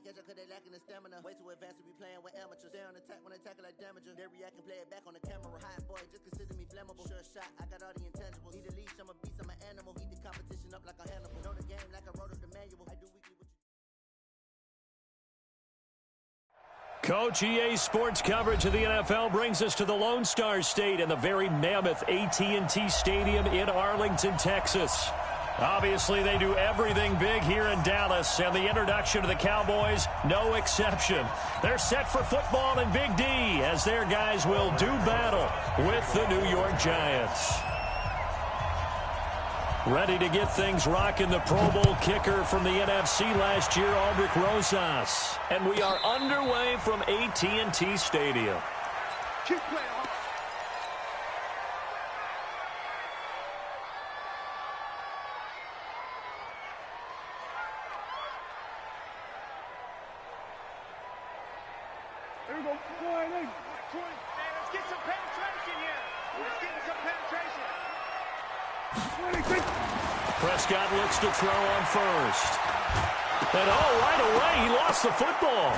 can't catch up because they lacking the stamina. Way too advanced to be playing with amateurs. They on attack when they tackle like damager. They react and play it back on the camera. Hot boy, just consider me flammable. Sure shot, I got all the intangibles. Need a leash, I'm a beast, I'm an animal. Heat the competition up like a Hannibal. Know the game like I wrote up the manual. I do weekly with you. Coach, EA Sports coverage of the NFL brings us to the Lone Star State and the very mammoth AT&T Stadium in Arlington, Texas. Obviously, they do everything big here in Dallas, and the introduction to the Cowboys, no exception. They're set for football in Big D as their guys will do battle with the New York Giants. Ready to get things rocking, the Pro Bowl kicker from the NFC last year, Aldrich Rosas. And we are underway from AT&T Stadium. Keep playing hard. There we go. Hey, let's get some penetration here. Let's get some penetration. Prescott looks to throw on first. And right away, he lost the football.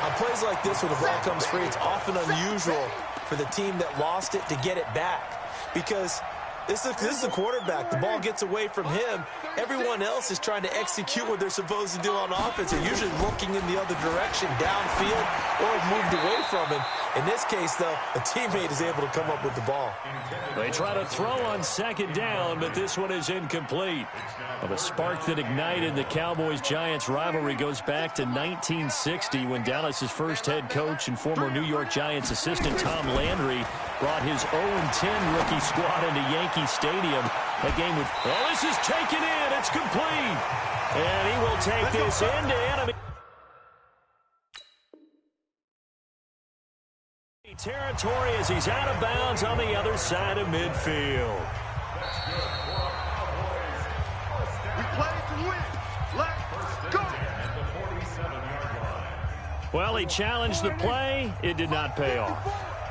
On plays like this where the ball comes free, it's often unusual for the team that lost it to get it back. Because this is the quarterback. The ball gets away from him. Everyone else is trying to execute what they're supposed to do on offense. They're usually looking in the other direction, downfield, or moved away from him. In this case, though, a teammate is able to come up with the ball. They try to throw on second down, but this one is incomplete. Well, the spark that ignited the Cowboys-Giants rivalry goes back to 1960 when Dallas's first head coach and former New York Giants assistant Tom Landry brought his 0-10 rookie squad into Yankee Stadium. That game with, this is taken in. It's complete. And he will take this into enemy territory as he's out of bounds on the other side of midfield. We play to win. Let's go. Well, he challenged the play. It did not pay off.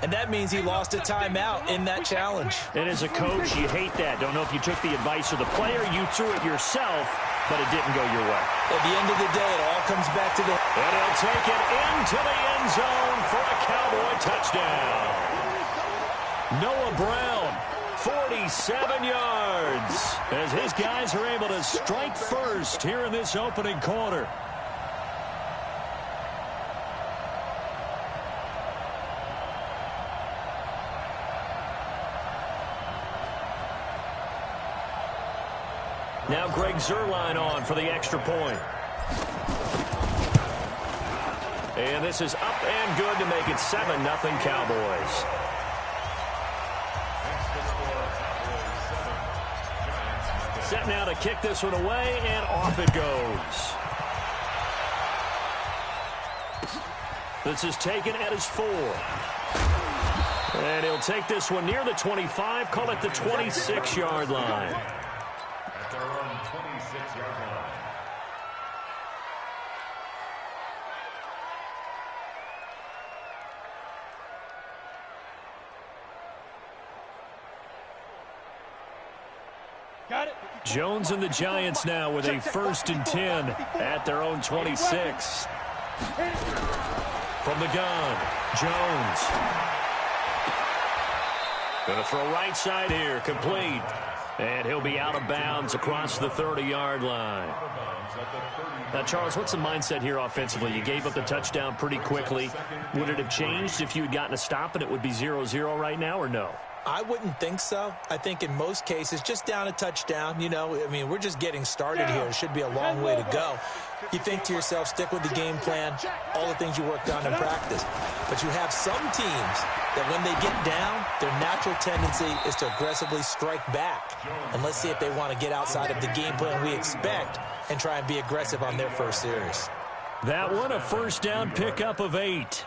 And that means he lost a timeout in that challenge. And as a coach, you hate that. Don't know if you took the advice of the player, you threw it yourself, but it didn't go your way. At the end of the day, it all comes back to the... And he'll take it into the end zone for a Cowboy touchdown. Noah Brown, 47 yards, as his guys are able to strike first here in this opening quarter. Now Greg Zuerlein on for the extra point. And this is up and good to make it 7-0 Cowboys. Set now to kick this one away, and off it goes. This is taken at his 4. And he'll take this one near the 25, call it the 26-yard line. At their own 26-yard line. Got it. Jones and the Giants now with a 1st and 10 at their own 26. From the gun, Jones. Going to throw right side here, complete. And he'll be out of bounds across the 30-yard line. Now, Charles, what's the mindset here offensively? You gave up the touchdown pretty quickly. Would it have changed if you had gotten a stop and it would be 0-0 right now, or no? I wouldn't think so. I think in most cases, just down a touchdown, you know, I mean, we're just getting started here. It should be a long way to go. You think to yourself, stick with the game plan, all the things you worked on in practice. But you have some teams that when they get down, their natural tendency is to aggressively strike back. And let's see if they want to get outside of the game plan we expect and try and be aggressive on their first series. That one, a first down pickup of 8.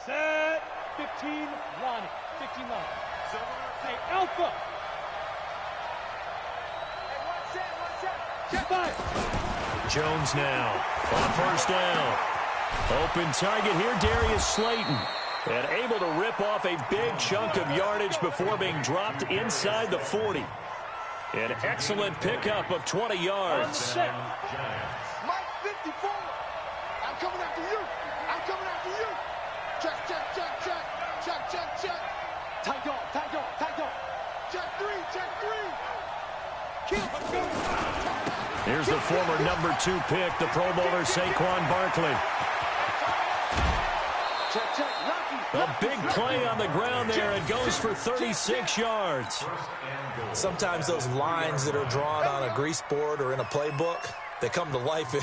Set. 15, Lonnie. 15, Lonnie. Hey, Alpha. Hey, 1 set. Check 5. Jones now on first down. Open target here, Darius Slayton. And able to rip off a big chunk of yardage before being dropped inside the 40. An excellent pickup of 20 yards. Mike 54. I'm coming after you. I'm coming after you. Check, check, check, check. Check, check, check. Tight dog, tight dog, tight dog. Check three, check three. Kill. Here's the former number 2 pick, the Pro Bowler Saquon Barkley. Check, check. A big play on the ground there. It goes for 36 yards. Sometimes those lines that are drawn on a grease board or in a playbook, they come to life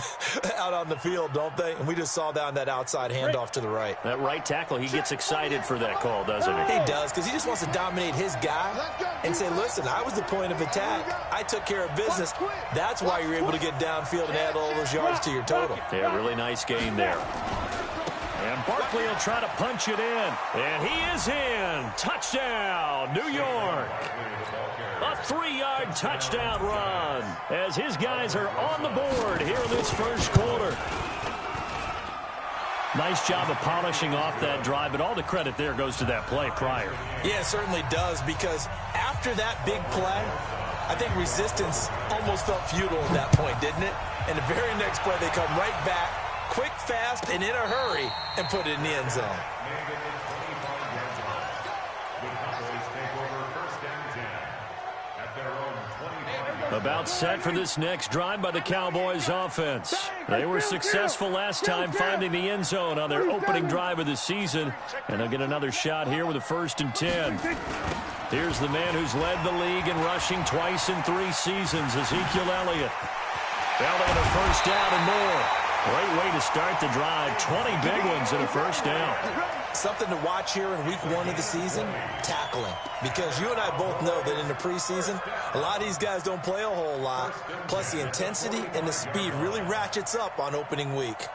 out on the field, don't they? And we just saw down that outside handoff to the right. That right tackle, he gets excited for that call, doesn't he? He does, because he just wants to dominate his guy and say, listen, I was the point of attack. I took care of business. That's why you're able to get downfield and add all those yards to your total. Yeah, really nice gain there. And Barkley will try to punch it in. And he is in. Touchdown, New York. A 3-yard touchdown run as his guys are on the board here in this first quarter. Nice job of polishing off that drive, but all the credit there goes to that play prior. Yeah, it certainly does, because after that big play, I think resistance almost felt futile at that point, didn't it? And the very next play, they come right back, quick, fast, and in a hurry, and put it in the end zone. About set for this next drive by the Cowboys offense. They were successful last time finding the end zone on their opening drive of the season, and they'll get another shot here with a 1st and 10. Here's the man who's led the league in rushing twice in 3 seasons, Ezekiel Elliott. Elliott a 1st down and more. Great way to start the drive. 20 big ones and a 1st down. Something to watch here in week 1 of the season, tackling. Because you and I both know that in the preseason, a lot of these guys don't play a whole lot. Plus the intensity and the speed really ratchets up on opening week.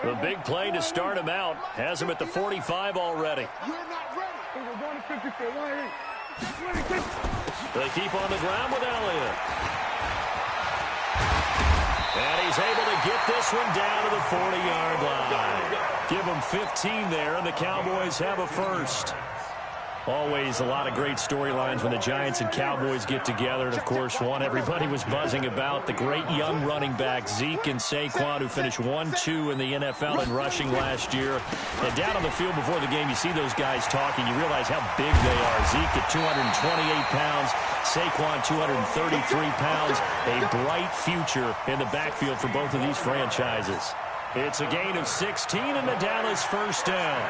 The big play to start him out has him at the 45 already. You're not ready. They keep on the ground with Elliott. And he's able to get this one down to the 40-yard line. Give him 15 there, and the Cowboys have a 1st. Always a lot of great storylines when the Giants and Cowboys get together. And, of course, one everybody was buzzing about, the great young running back Zeke and Saquon, who finished 1-2 in the NFL in rushing last year. And down on the field before the game, you see those guys talking. You realize how big they are. Zeke at 228 pounds, Saquon 233 pounds. A bright future in the backfield for both of these franchises. It's a gain of 16 and the Dallas 1st down.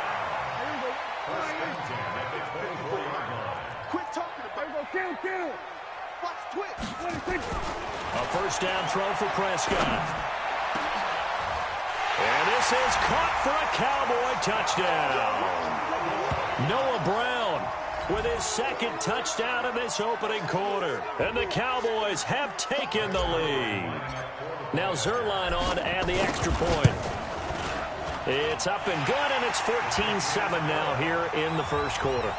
A 1st down throw for Prescott. And this is caught for a Cowboy touchdown. Noah Brown with his 2nd touchdown in this opening quarter. And the Cowboys have taken the lead. Now Zerline on to add the extra point. It's up and good, and it's 14-7 now here in the first quarter.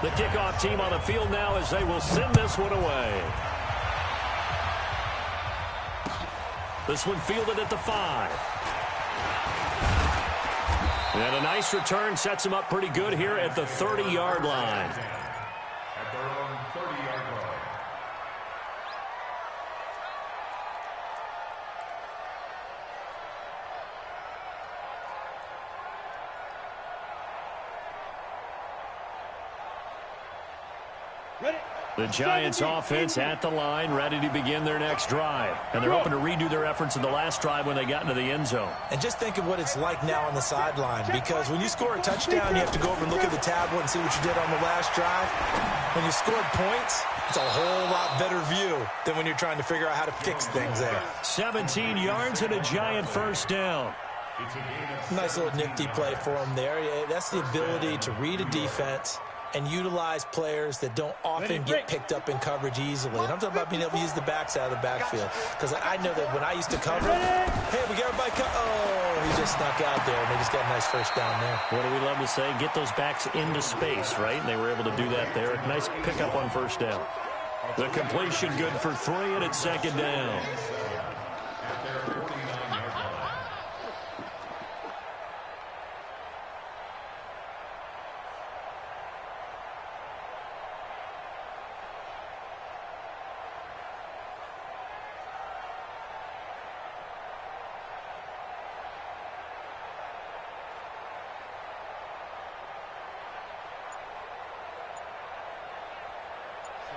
The kickoff team on the field now as they will send this one away. This one fielded at the 5. And a nice return sets him up pretty good here at the 30-yard line. At their own 30-yard line. The Giants offense at the line, ready to begin their next drive. And they're hoping to redo their efforts in the last drive when they got into the end zone. And just think of what it's like now on the sideline, because when you score a touchdown, you have to go over and look at the tablet and see what you did on the last drive. When you scored points, it's a whole lot better view than when you're trying to figure out how to fix things there. 17 yards and a Giant 1st down. Nice little nifty play for him there. That's the ability to read a defense and utilize players that don't often get picked up in coverage easily. And I'm talking about being able to use the backs out of the backfield. Because I know that when I used to cover, hey, we got everybody oh, he just snuck out there, and they just got a nice 1st down there. What do we love to say? Get those backs into space, right? And they were able to do that there. Nice pickup on 1st down. The completion good for 3, and it's second down.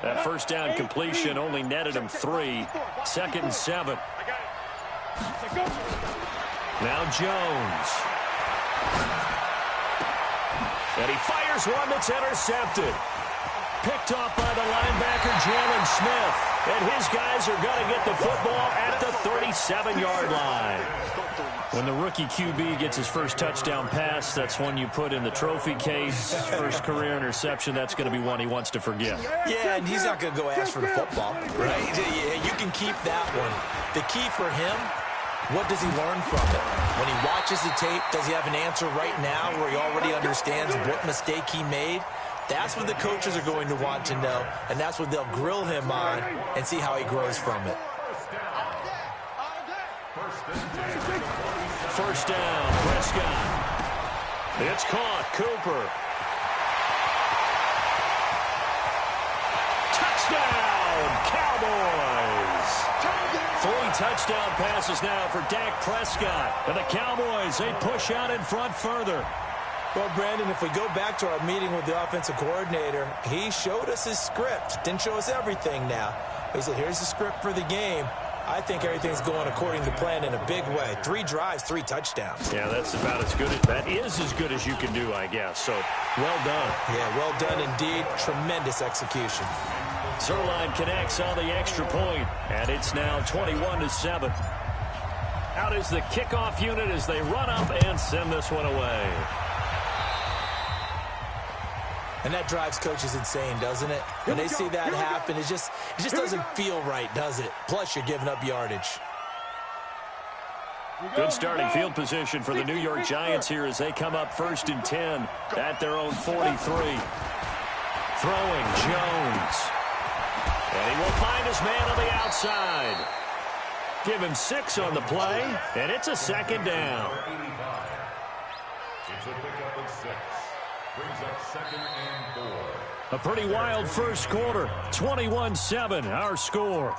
That first down completion only netted him 3. Second and 7. Now Jones. And he fires one that's intercepted. Picked off by the linebacker, Jalen Smith. And his guys are going to get the football at the 37-yard line. When the rookie QB gets his first touchdown pass, that's one you put in the trophy case. First career interception, that's going to be one he wants to forget. Yeah, and he's not going to go ask for the football, right? You can keep that one. The key for him, what does he learn from it? When he watches the tape, does he have an answer right now where he already understands what mistake he made? That's what the coaches are going to want to know, and that's what they'll grill him on and see how he grows from it. First down, Prescott. It's caught, Cooper. Touchdown, Cowboys! 3 touchdown passes now for Dak Prescott. And the Cowboys, they push out in front further. Well, Brandon, if we go back to our meeting with the offensive coordinator, he showed us his script. Didn't show us everything now. He said, here's the script for the game. I think everything's going according to plan in a big way. 3 drives, 3 touchdowns. Yeah, that's about as good as that is as good as you can do, I guess. So, well done. Yeah, well done indeed. Tremendous execution. Zerline connects on the extra point, and it's now 21-7. Out is the kickoff unit as they run up and send this one away. And that drives coaches insane, doesn't it? When they see that happen, it just doesn't feel right, does it? Plus, you're giving up yardage. Good starting field position for the New York Giants here as they come up 1st and 10 at their own 43. Throwing, Jones. And he will find his man on the outside. Give him 6 on the play, and it's a second down. It's a pickup of 6. Brings up 2nd and 4. A pretty wild first quarter. 21-7, our score.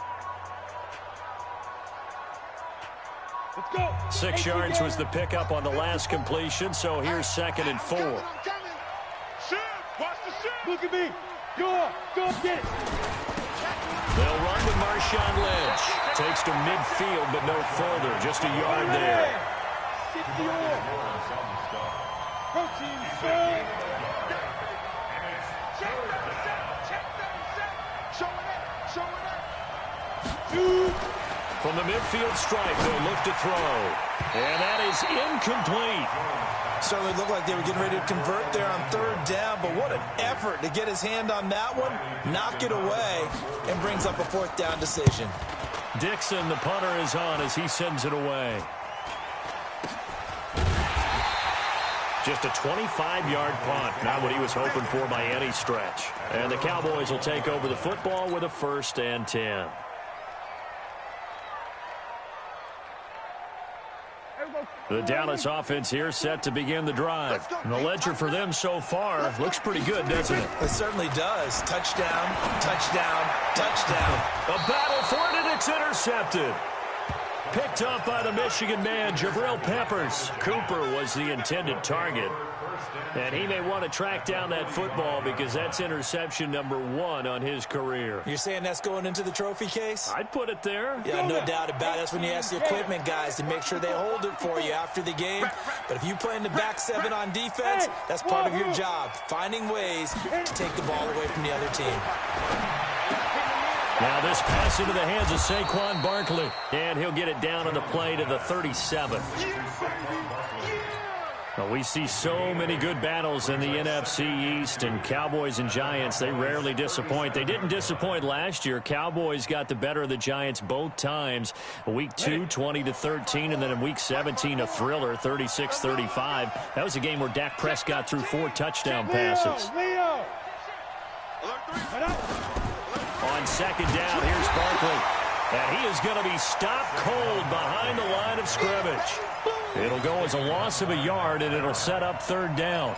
Let's go. 6 yards was the pickup on the last completion, so here's 2nd and 4. I'm coming. Shoot. Watch the shoot. Look at me. Go get it. They'll run to Marshawn Lynch. Takes to midfield, but no further. Just a yard there. Protein. From the midfield stripe, they'll look to throw. And that is incomplete. Certainly looked like they were getting ready to convert there on 3rd down, but what an effort to get his hand on that one, knock it away, and brings up a 4th down decision. Dixon, the punter, is on as he sends it away. Just a 25-yard punt, not what he was hoping for by any stretch. And the Cowboys will take over the football with a 1st and 10. The Dallas offense here set to begin the drive. And the ledger for them so far looks pretty good, doesn't it? It certainly does. Touchdown, touchdown, touchdown. A battle for it, and it's intercepted. Picked up by the Michigan man, Jabril Peppers. Cooper was the intended target. And he may want to track down that football because that's interception number 1 on his career. You're saying that's going into the trophy case? I'd put it there. Yeah, no doubt about it. That's when you ask the equipment guys to make sure they hold it for you after the game. But if you play in the back 7 on defense, that's part of your job, finding ways to take the ball away from the other team. Now this pass into the hands of Saquon Barkley. And he'll get it down on the play to the 37. Well, we see so many good battles in the NFC East, and Cowboys and Giants, they rarely disappoint. They didn't disappoint last year. Cowboys got the better of the Giants both times. Week 2, 20-13, and then in Week 17, a thriller, 36-35. That was a game where Dak Prescott threw 4 touchdown passes. Leo. On on second down. Here's Barkley. And he is going to be stopped cold behind the line of scrimmage. It'll go as a loss of a yard, and it'll set up third down.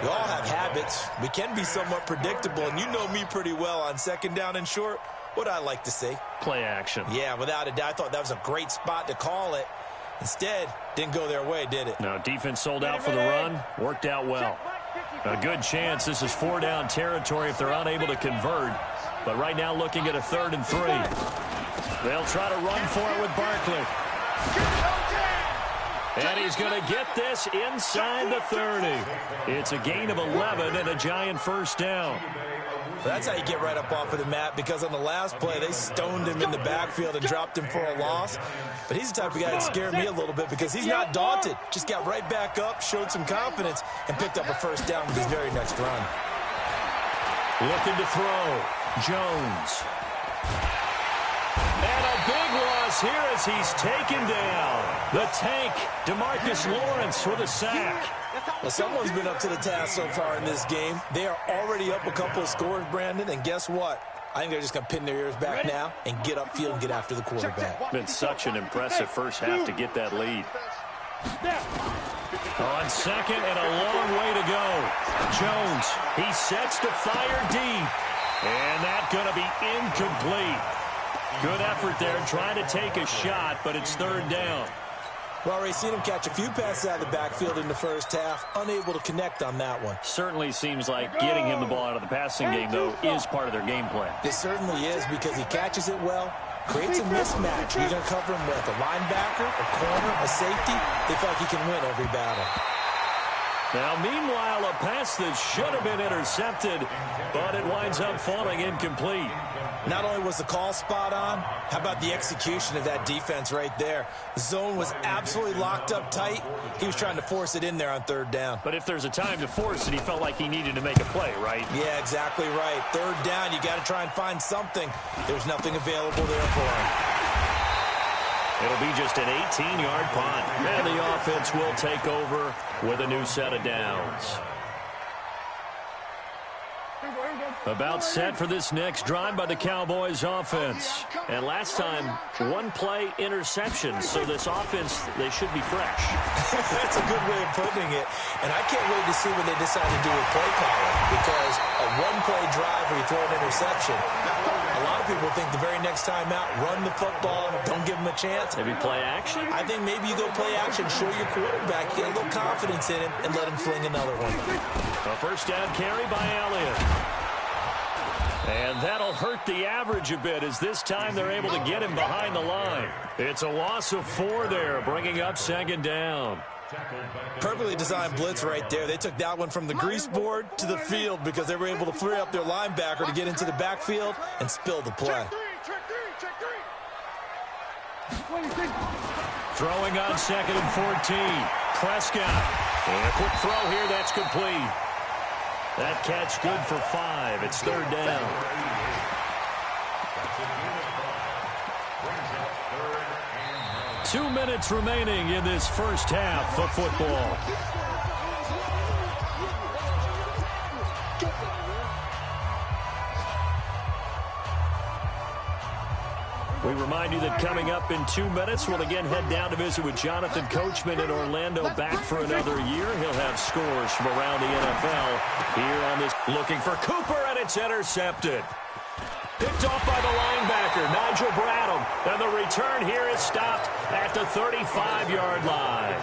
We all have habits. We can be somewhat predictable, and you know me pretty well on second down and short. What I like to say? Play action. Yeah, without a doubt. I thought that was a great spot to call it. Instead, didn't go their way, did it? No, defense sold out for the run. Worked out well. A good chance this is 4-down territory if they're unable to convert. But right now looking at a 3rd and 3. They'll try to run for it with Barkley. And he's going to get this inside the 30. It's a gain of 11 and a giant first down. That's how you get right up off of the mat, because on the last play, they stoned him in the backfield and dropped him for a loss. But he's the type of guy that scared me a little bit because he's not daunted. Just got right back up, showed some confidence, and picked up a first down with his very next run. Looking to throw. Jones. And a big loss here as he's taken down. The tank, DeMarcus Lawrence with a sack. Well, someone's been up to the task so far in this game. They are already up a couple of scores, Brandon, and guess what? I think they're just going to pin their ears back now and get upfield and get after the quarterback. Been such an impressive first half to get that lead. On second and a long way to go. Jones, he sets to fire deep. And that's going to be incomplete. Good effort there trying to take a shot, but it's 3rd down. We've already seen him catch a few passes out of the backfield in the first half, unable to connect on that one. Certainly seems like getting him the ball out of the passing game, though, is part of their game plan. It certainly is, because he catches it well, creates a mismatch. You're going to cover him with a linebacker, a corner, a safety. They feel like he can win every battle. Now, meanwhile, a pass that should have been intercepted, but it winds up falling incomplete. Not only was the call spot on, how about the execution of that defense right there? The zone was absolutely locked up tight. He was trying to force it in there on 3rd down. But if there's a time to force it, he felt like he needed to make a play, right? Yeah, exactly right. 3rd down, you got to try and find something. There's nothing available there for him. It'll be just an 18-yard punt. And the offense will take over with a new set of downs. About set for this next drive by the Cowboys offense. And last time, 1-play interception. So this offense, they should be fresh. That's a good way of putting it. And I can't wait to see what they decide to do with play calling. Because a 1-play drive where you throw an interception, a lot of people think the very next time out, run the football, don't give them a chance. Maybe play action? I think maybe you go play action, show your quarterback, get a little confidence in him, and let him fling another one. A first down carry by Elliott. And that'll hurt the average a bit as this time they're able to get him behind the line. It's a loss of 4 there, bringing up 2nd down. Perfectly designed blitz right there. They took that one from the grease board to the field because they were able to free up their linebacker to get into the backfield and spill the play. Throwing on 2nd and 14. Prescott. And a quick throw here, that's complete. That catch good for 5. It's 3rd down. Two minutes remaining in this first half of football. We remind you that coming up in 2 minutes, we'll again head down to visit with Jonathan Coachman in Orlando, back for another year. He'll have scores from around the NFL here on this. Looking for Cooper, and it's intercepted. Picked off by the linebacker, Nigel Bradham. And the return here is stopped at the 35-yard line.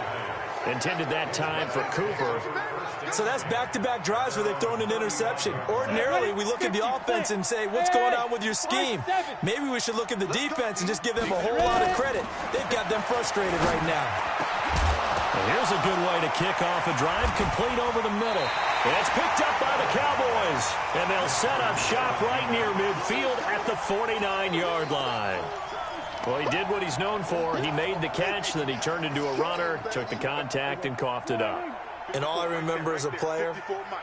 Intended that time for Cooper. So that's back-to-back drives where they've thrown an interception. Ordinarily, we look at the offense and say, what's going on with your scheme? Maybe we should look at the defense and just give them a whole lot of credit. They've got them frustrated right now. And here's a good way to kick off a drive, complete over the middle. And it's picked up by the Cowboys. And they'll set up shop right near midfield at the 49-yard line. Well, he did what he's known for. He made the catch, then he turned into a runner, took the contact, and coughed it up. And all I remember as a player,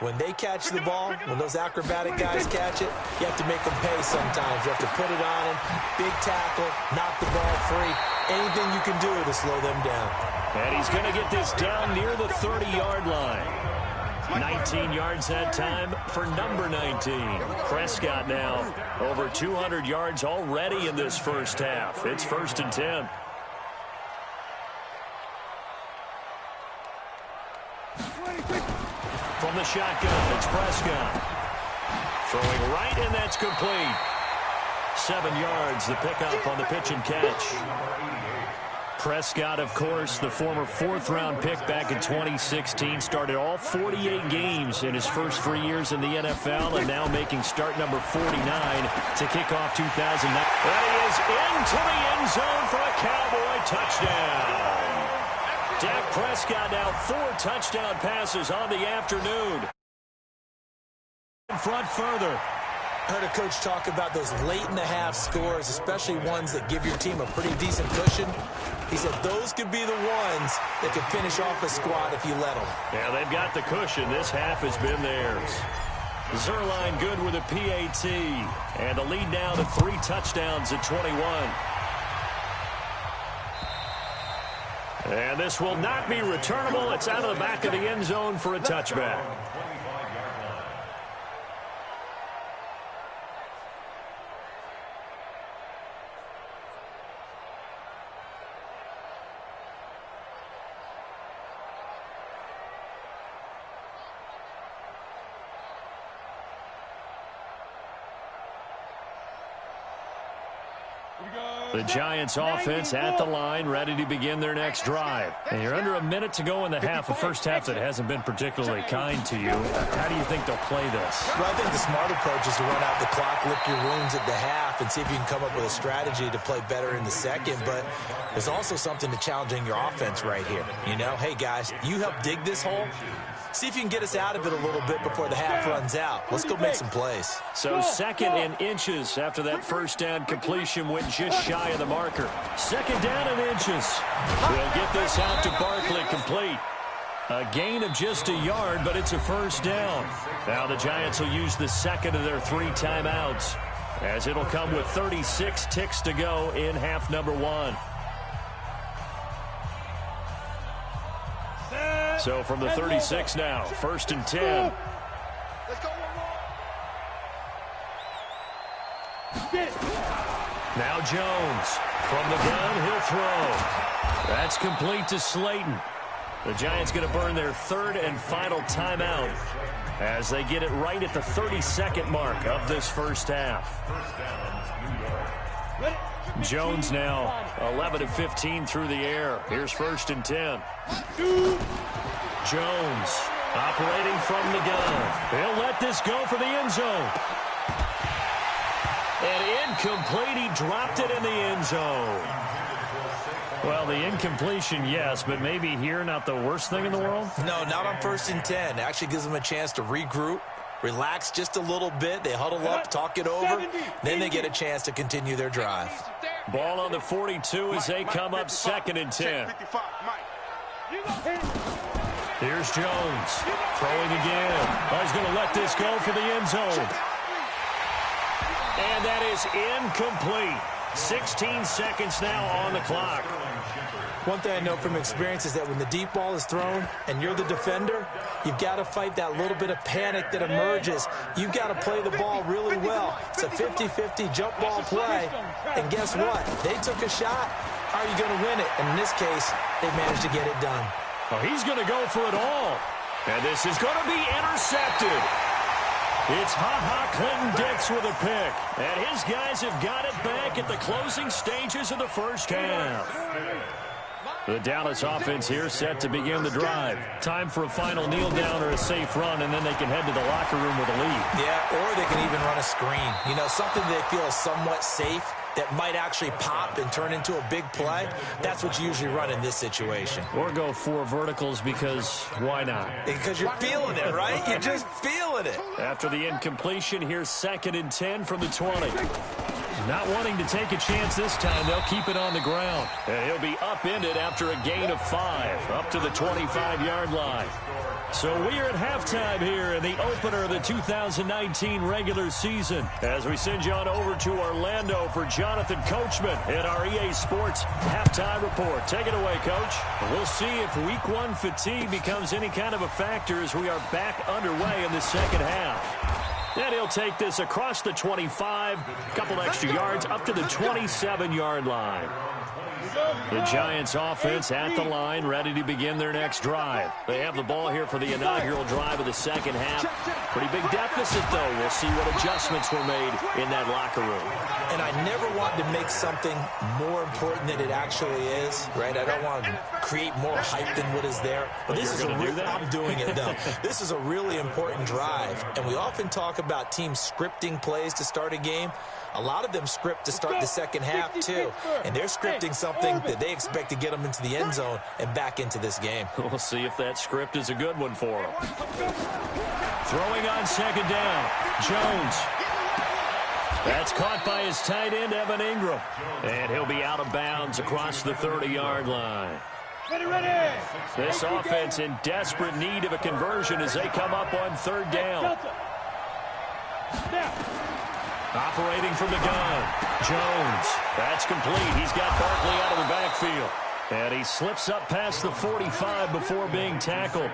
when they catch the ball, when those acrobatic guys catch it, you have to make them pay sometimes. You have to put it on them, big tackle, knock the ball free. Anything you can do to slow them down. And he's going to get this down near the 30-yard line. 19 yards that time for number 19. Prescott now over 200 yards already in this first half. It's 1st and 10. From the shotgun, it's Prescott. Throwing right, and that's complete. 7 yards, the pickup on the pitch and catch. Prescott, of course, the former 4th-round pick back in 2016, started all 48 games in his first 3 years in the NFL, and now making start number 49 to kick off 2009. That is into the end zone for a Cowboy touchdown. Dak Prescott now 4 touchdown passes on the afternoon. In front further. Heard a coach talk about those late-in-the-half scores, especially ones that give your team a pretty decent cushion. He said those could be the ones that could finish off a squad if you let them. Yeah, they've got the cushion. This half has been theirs. Zerline good with a PAT. And the lead now to 3 touchdowns at 21. And this will not be returnable. It's out of the back of the end zone for a touchback. The Giants offense at the line, ready to begin their next drive. And you're under a minute to go in the half, a first half that hasn't been particularly kind to you. How do you think they'll play this? Well, I think the smart approach is to run out the clock, lick your wounds at the half, and see if you can come up with a strategy to play better in the second. But there's also something to challenging your offense right here. You know, hey, guys, you help dig this hole. See if you can get us out of it a little bit before the half runs out. Let's go make some plays. So 2nd and inches after that first down completion went just shy of the marker. 2nd down and inches. We'll get this out to Barkley complete. A gain of just a yard, but it's a first down. Now the Giants will use the 2nd of their 3 timeouts, as it'll come with 36 ticks to go in half number 1. So from the 36 now, 1st and 10. Let's go one more. Now Jones. From the gun, he'll throw. That's complete to Slayton. The Giants going to burn their 3rd and final timeout as they get it right at the 32nd mark of this first half. Jones now 11 of 15 through the air. Here's 1st and 10. Jones operating from the gun. He'll let this go for the end zone. And incomplete. He dropped it in the end zone. Well, the incompletion, yes, but maybe here not the worst thing in the world? No, not on 1st and 10. It actually gives them a chance to regroup, relax just a little bit. They huddle up, talk it over. Then they get a chance to continue their drive. Ball on the 42 as they come up 2nd and 10. Here's Jones. Throwing again. Oh, he's going to let this go for the end zone. And that is incomplete. 16 seconds now on the clock. One thing I know from experience is that when the deep ball is thrown and you're the defender, you've got to fight that little bit of panic that emerges. You've got to play the ball really well. It's a 50-50 jump ball play. And guess what? They took a shot. Are you going to win it? And in this case, they managed to get it done. Oh, he's going to go for it all. And this is going to be intercepted. It's Clinton-Dix with a pick. And his guys have got it back at the closing stages of the first half. The Dallas offense here set to begin the drive. Time for a final kneel down or a safe run, and then they can head to the locker room with a lead. Yeah, or they can even run a screen. You know, something they feel is somewhat safe that might actually pop and turn into a big play. That's what you usually run in this situation. Or go 4 verticals because why not? Because you're feeling it, right? You're just feeling it. After the incompletion, here's 2nd and 10 from the 20. Not wanting to take a chance this time, they'll keep it on the ground. And he'll be upended after a gain of 5, up to the 25-yard line. So we are at halftime here in the opener of the 2019 regular season as we send you on over to Orlando for Jonathan Coachman in our EA Sports halftime report. Take it away, Coach. We'll see if Week 1 fatigue becomes any kind of a factor as we are back underway in the second half. And he'll take this across the 25, a couple extra yards, up to the 27-yard line. The Giants offense at the line, ready to begin their next drive. They have the ball here for the inaugural drive of the second half. Pretty big deficit, though. We'll see what adjustments were made in that locker room. And I never want to make something more important than it actually is, right? I don't want to create more hype than what is there. But this is I'm doing it, though. This is a really important drive. And we often talk about teams scripting plays to start a game. A lot of them script to start the second half, too. And they're scripting something that they expect to get them into the end zone and back into this game. We'll see if that script is a good one for them. Throwing on second down, Jones. That's caught by his tight end, Evan Ingram. And he'll be out of bounds across the 30-yard line. This offense in desperate need of a conversion as they come up on third down. Operating from the gun, Jones. That's complete. He's got Barkley out of the backfield. And he slips up past the 45 before being tackled.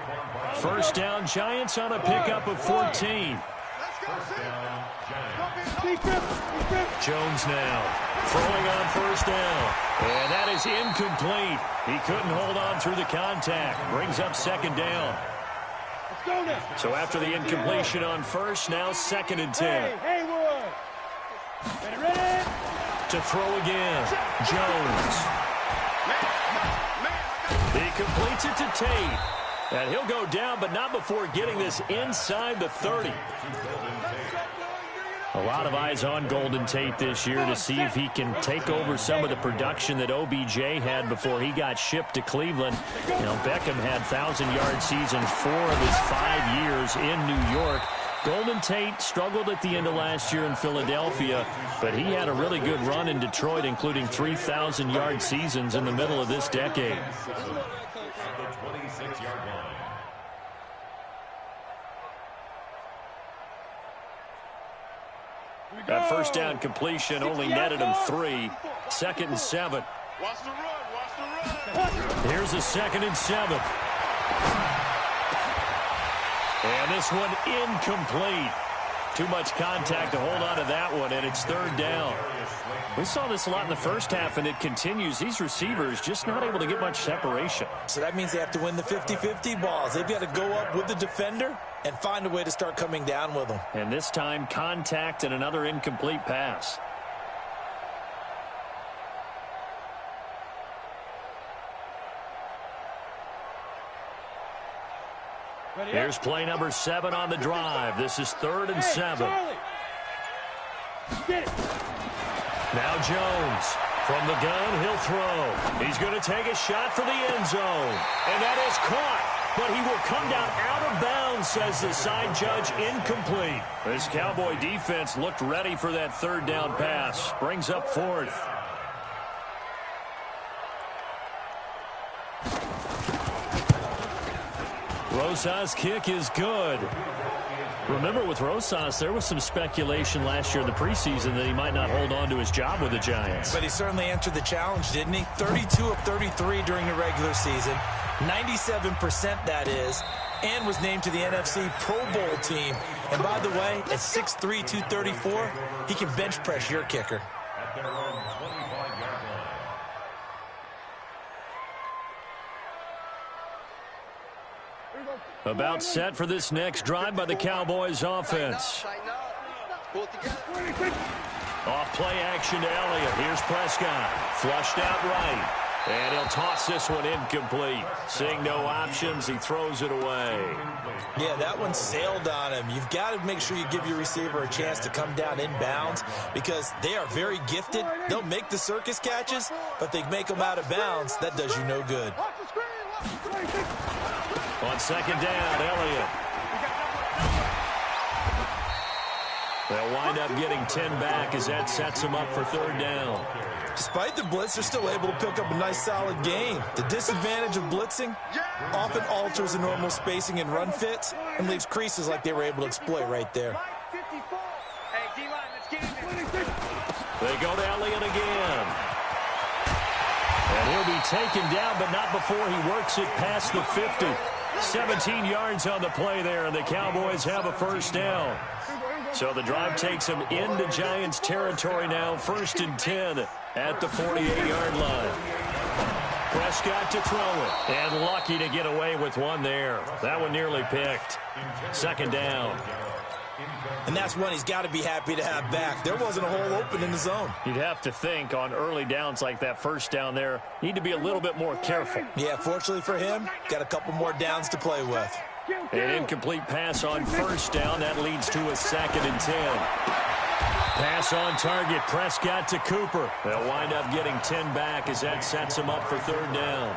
First down, Giants on a pickup of 14. Jones now throwing on first down. And that is incomplete. He couldn't hold on through the contact. Brings up second down. So after the incompletion on first, now second and 10. To throw again, Jones. He completes it to Tate. And he'll go down, but not before getting this inside the 30. A lot of eyes on Golden Tate this year to see if he can take over some of the production that OBJ had before he got shipped to Cleveland. You know, Beckham had 1,000-yard seasons 4 of his 5 years in New York. Golden Tate struggled at the end of last year in Philadelphia, but he had a really good run in Detroit, including 3,000-yard seasons in the middle of this decade. That first down completion only netted him 3. Second and 7. Here's a second and 7. And this one incomplete. Too much contact to hold on to that one, and it's third down. We saw this a lot in the first half, and it continues. These receivers just not able to get much separation. So that means they have to win the 50-50 balls. They've got to go up with the defender and find a way to start coming down with them. And this time, contact and another incomplete pass. Here's play number 7 on the drive. This is third and 7. Now Jones. From the gun, he'll throw. He's going to take a shot for the end zone. And that is caught. But he will come down out of bounds, says the side judge, incomplete. This Cowboy defense looked ready for that third down pass. Brings up fourth. Rosas' kick is good. Remember, with Rosas, there was some speculation last year in the preseason that he might not hold on to his job with the Giants. But he certainly answered the challenge, didn't he? 32 of 33 during the regular season. 97% that is. And was named to the NFC Pro Bowl team. And by the way, at 6'3", 234, he can bench press your kicker. About set for this next drive by the Cowboys offense. Off play action to Elliott. Here's Prescott. Flushed out right. And he'll toss this one incomplete. Seeing no options, he throws it away. Yeah, that one sailed on him. You've got to make sure you give your receiver a chance to come down inbounds because they are very gifted. They'll make the circus catches, but they make them out of bounds. That does you no good. On second down, Elliott. They'll wind up getting 10 back as that sets them up for third down. Despite the blitz, they're still able to pick up a nice, solid gain. The disadvantage of blitzing often alters the normal spacing and run fits and leaves creases like they were able to exploit right there. They go to Elliott again. And he'll be taken down, but not before he works it past the 50. 17 yards on the play there, and the Cowboys have a first down. So the drive takes them into Giants territory now, 1st and 10 at the 48-yard line. Prescott to throw it, and lucky to get away with one there. That one nearly picked. 2nd down. And that's one he's got to be happy to have back. There wasn't a hole open in the zone. You'd have to think on early downs like that, first down there, need to be a little bit more careful. Yeah, fortunately for him, got a couple more downs to play with. An incomplete pass on first down. That leads to a 2nd and 10. Pass on target. Prescott to Cooper. They'll wind up getting 10 back as that sets them up for third down.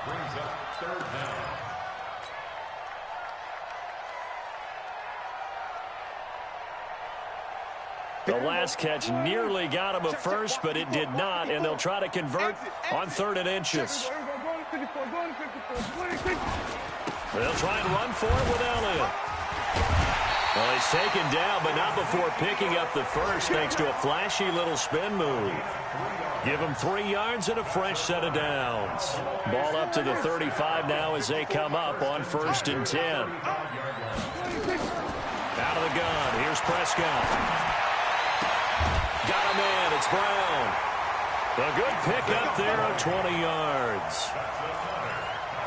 Brings up third down. The last catch nearly got him a first, but it did not, and they'll try to convert on 3rd and inches. They'll try and run for it with Elliott. Well, he's taken down, but not before picking up the first thanks to a flashy little spin move. Give him 3 yards and a fresh set of downs. Ball up to the 35 now as they come up on 1st and 10. Out of the gun, here's Prescott. Got him in, it's Brown. A good pickup there of 20 yards.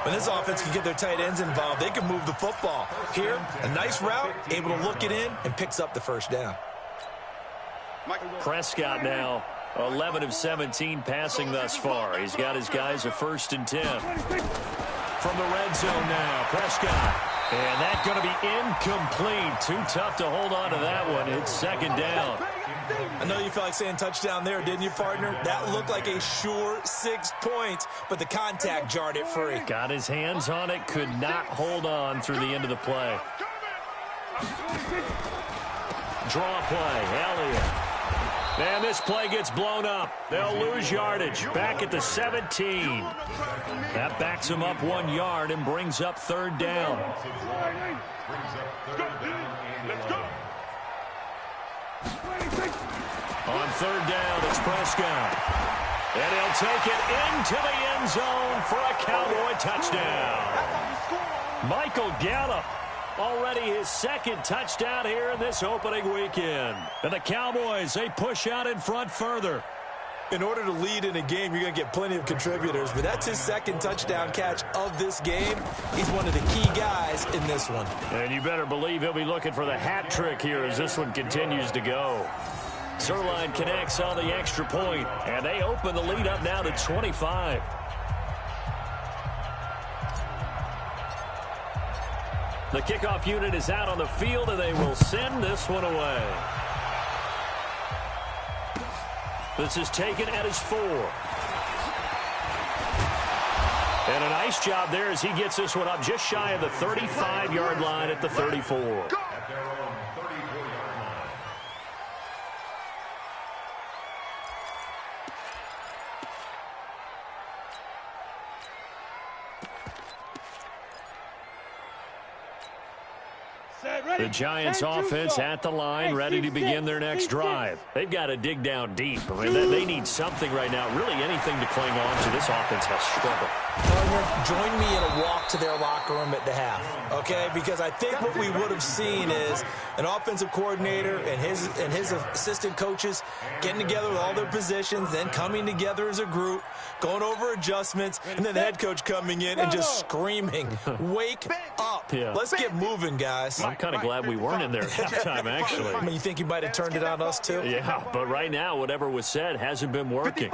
When this offense can get their tight ends involved, they can move the football. Here, a nice route, able to look it in, and picks up the first down. Prescott now, 11 of 17 passing thus far. He's got his guys a 1st and 10. From the red zone now, Prescott. And that's going to be incomplete. Too tough to hold on to that one. It's 2nd down. I know you felt like saying touchdown there, didn't you, partner? That looked like a sure 6 points, but the contact jarred it free. Got his hands on it, could not hold on through the end of the play. Draw play, Elliott. And this play gets blown up. They'll lose yardage. Back at the 17. That backs them up 1 yard and brings up 3rd down. On 3rd down, it's Prescott. And he'll take it into the end zone for a Cowboy touchdown. Michael Gallup, already his 2nd touchdown here in this opening weekend. And the Cowboys, they push out in front further. In order to lead in a game, you're going to get plenty of contributors, but that's his 2nd touchdown catch of this game. He's one of the key guys in this one. And you better believe he'll be looking for the hat trick here as this one continues to go. Zerline connects on the extra point, and they open the lead up now to 25. The kickoff unit is out on the field, and they will send this one away. This is taken at his 4. And a nice job there as he gets this one up just shy of the 35-yard line at the 34. The Giants offense at the line, ready to begin their next drive. They've got to dig down deep. I mean, they need something right now, really anything to cling on to. This offense has struggled. Join me in a walk to their locker room at the half, okay? Because I think what we would have seen is an offensive coordinator and his assistant coaches getting together with all their positions, then coming together as a group, going over adjustments, and then the head coach coming in and just screaming, "Wake up. Yeah. Let's get moving, guys." I'm kind of glad we weren't in there at halftime, actually. I mean, you think you might have turned it on us, too? Yeah, but right now, whatever was said hasn't been working.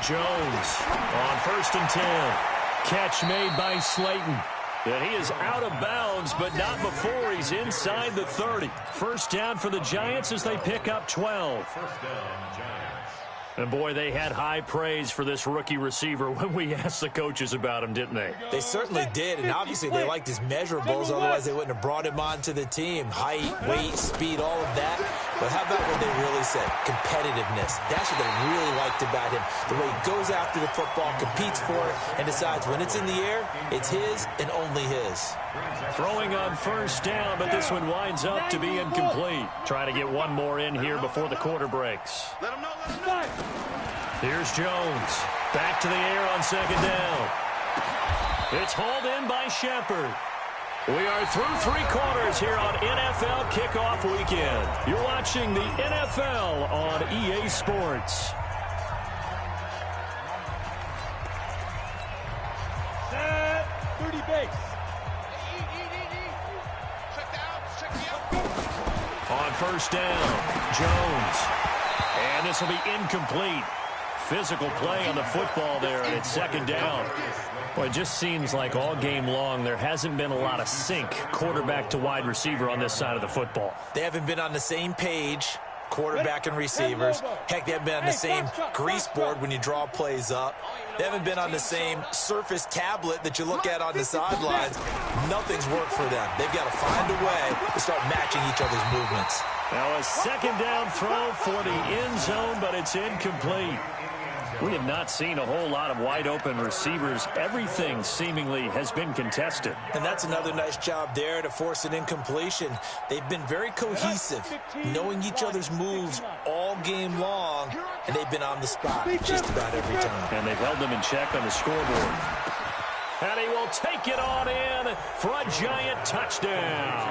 Jones on 1st and 10. Catch made by Slayton. And he is out of bounds, but not before he's inside the 30. First down for the Giants as they pick up 12. First down, Giants. And, boy, they had high praise for this rookie receiver when we asked the coaches about him, didn't they? They certainly did, and obviously they liked his measurables, otherwise they wouldn't have brought him onto the team. Height, weight, speed, all of that. But how about what they really said? Competitiveness. That's what they really liked about him. The way he goes after the football, competes for it, and decides when it's in the air, it's his and only his. Throwing on first down, but this one winds up to be incomplete. Trying to get one more in here before the quarter breaks. Let him know, let him know. Here's Jones. Back to the air on second down. It's hauled in by Shepard. We are through three quarters here on NFL Kickoff Weekend. You're watching the NFL on EA Sports. Set 30 base. On first down, Jones. And this will be incomplete. Physical play on the football there, and it's second down. Well, it just seems like all game long there hasn't been a lot of sync quarterback to wide receiver on this side of the football. They haven't been on the same page, quarterback and receivers. Heck, they haven't been on the same grease board when you draw plays up. They haven't been on the same Surface tablet that you look at on the sidelines. Nothing's worked for them. They've got to find a way to start matching each other's movements. Now a second down throw for the end zone, but it's incomplete. We have not seen a whole lot of wide-open receivers. Everything seemingly has been contested. And that's another nice job there to force an incompletion. They've been very cohesive, knowing each other's moves all game long, and they've been on the spot just about every time. And they've held them in check on the scoreboard. And he will take it on in for a giant touchdown.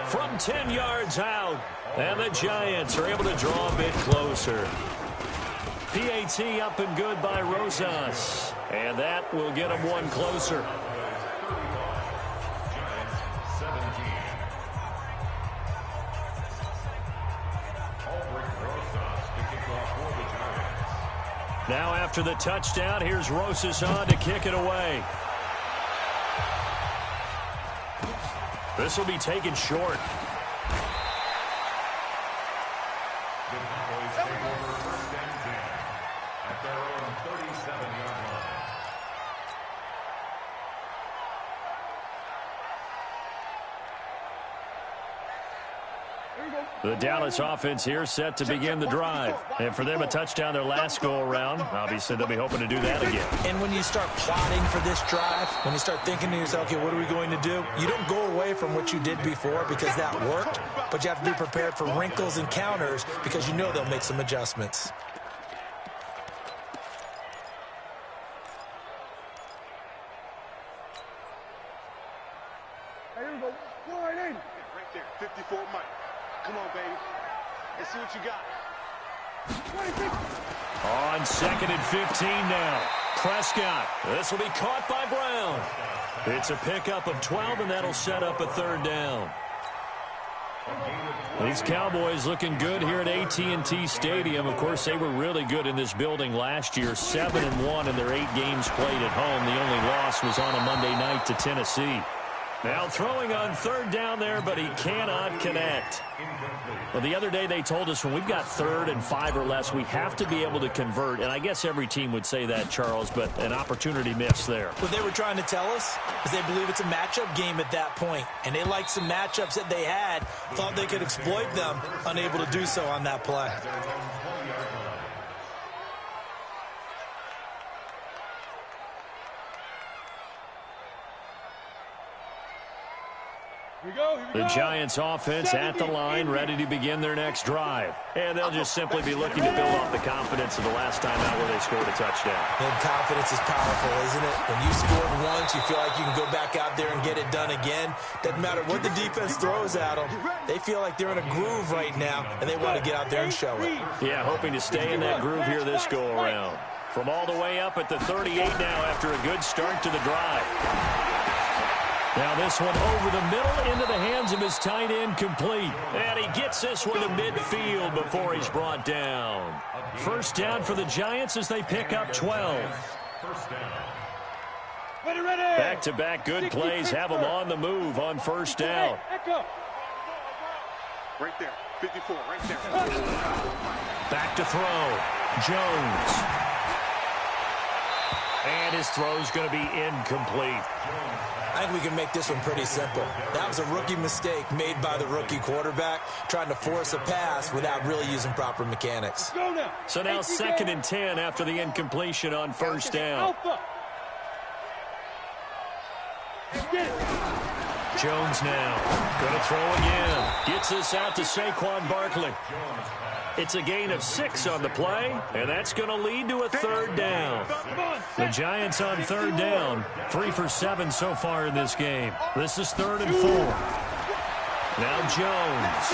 From 10 yards out, and the Giants are able to draw a bit closer. PAT up and good by Rosas. And that will get them one closer. Now after the touchdown, here's Rosas on to kick it away. This will be taken short. The Dallas offense here set to begin the drive. And for them, a touchdown their last go-around. Obviously, they'll be hoping to do that again. And when you start plotting for this drive, when you start thinking to yourself, okay, what are we going to do? You don't go away from what you did before because that worked, but you have to be prepared for wrinkles and counters because you know they'll make some adjustments. Here we go. Wide in. Right there. 54 Mike. Come on, baby. Let's see what you got. On second and 15 now. Prescott. This will be caught by Brown. It's a pickup of 12, and that'll set up a third down. These Cowboys looking good here at AT&T Stadium. Of course, they were really good in this building last year. 7-1 in their 8 games played at home. The only loss was on a Monday night to Tennessee. Now throwing on third down there, but he cannot connect. Well, the other day they told us when we've got 3rd and 5 or less, we have to be able to convert. And I guess every team would say that, Charles, but an opportunity missed there. What they were trying to tell us is they believe it's a matchup game at that point. And they liked some matchups that they had, thought they could exploit them, unable to do so on that play. The Giants offense at the line, ready to begin their next drive. And they'll just simply be looking to build off the confidence of the last time out where they scored a touchdown. And confidence is powerful, isn't it? When you scored once, you feel like you can go back out there and get it done again. Doesn't matter what the defense throws at them. They feel like they're in a groove right now, and they want to get out there and show it. Yeah, hoping to stay in that groove here this go-around. From all the way up at the 38 now after a good start to the drive. Now this one over the middle into the hands of his tight end, complete. And he gets this one to midfield before he's brought down. First down for the Giants as they pick up 12. Back-to-back good plays have them on the move on first down. Right there, 54, right there. Back to throw. Jones. And his throw's going to be incomplete. I think we can make this one pretty simple. That was a rookie mistake made by the rookie quarterback, trying to force a pass without really using proper mechanics. So now 2nd and 10 after the incompletion on first down. Jones now going to throw again. Gets this out to Saquon Barkley. It's a gain of 6 on the play, and that's going to lead to a 3rd down. The Giants on 3rd down, 3 for 7 so far in this game. This is 3rd and 4. Now Jones.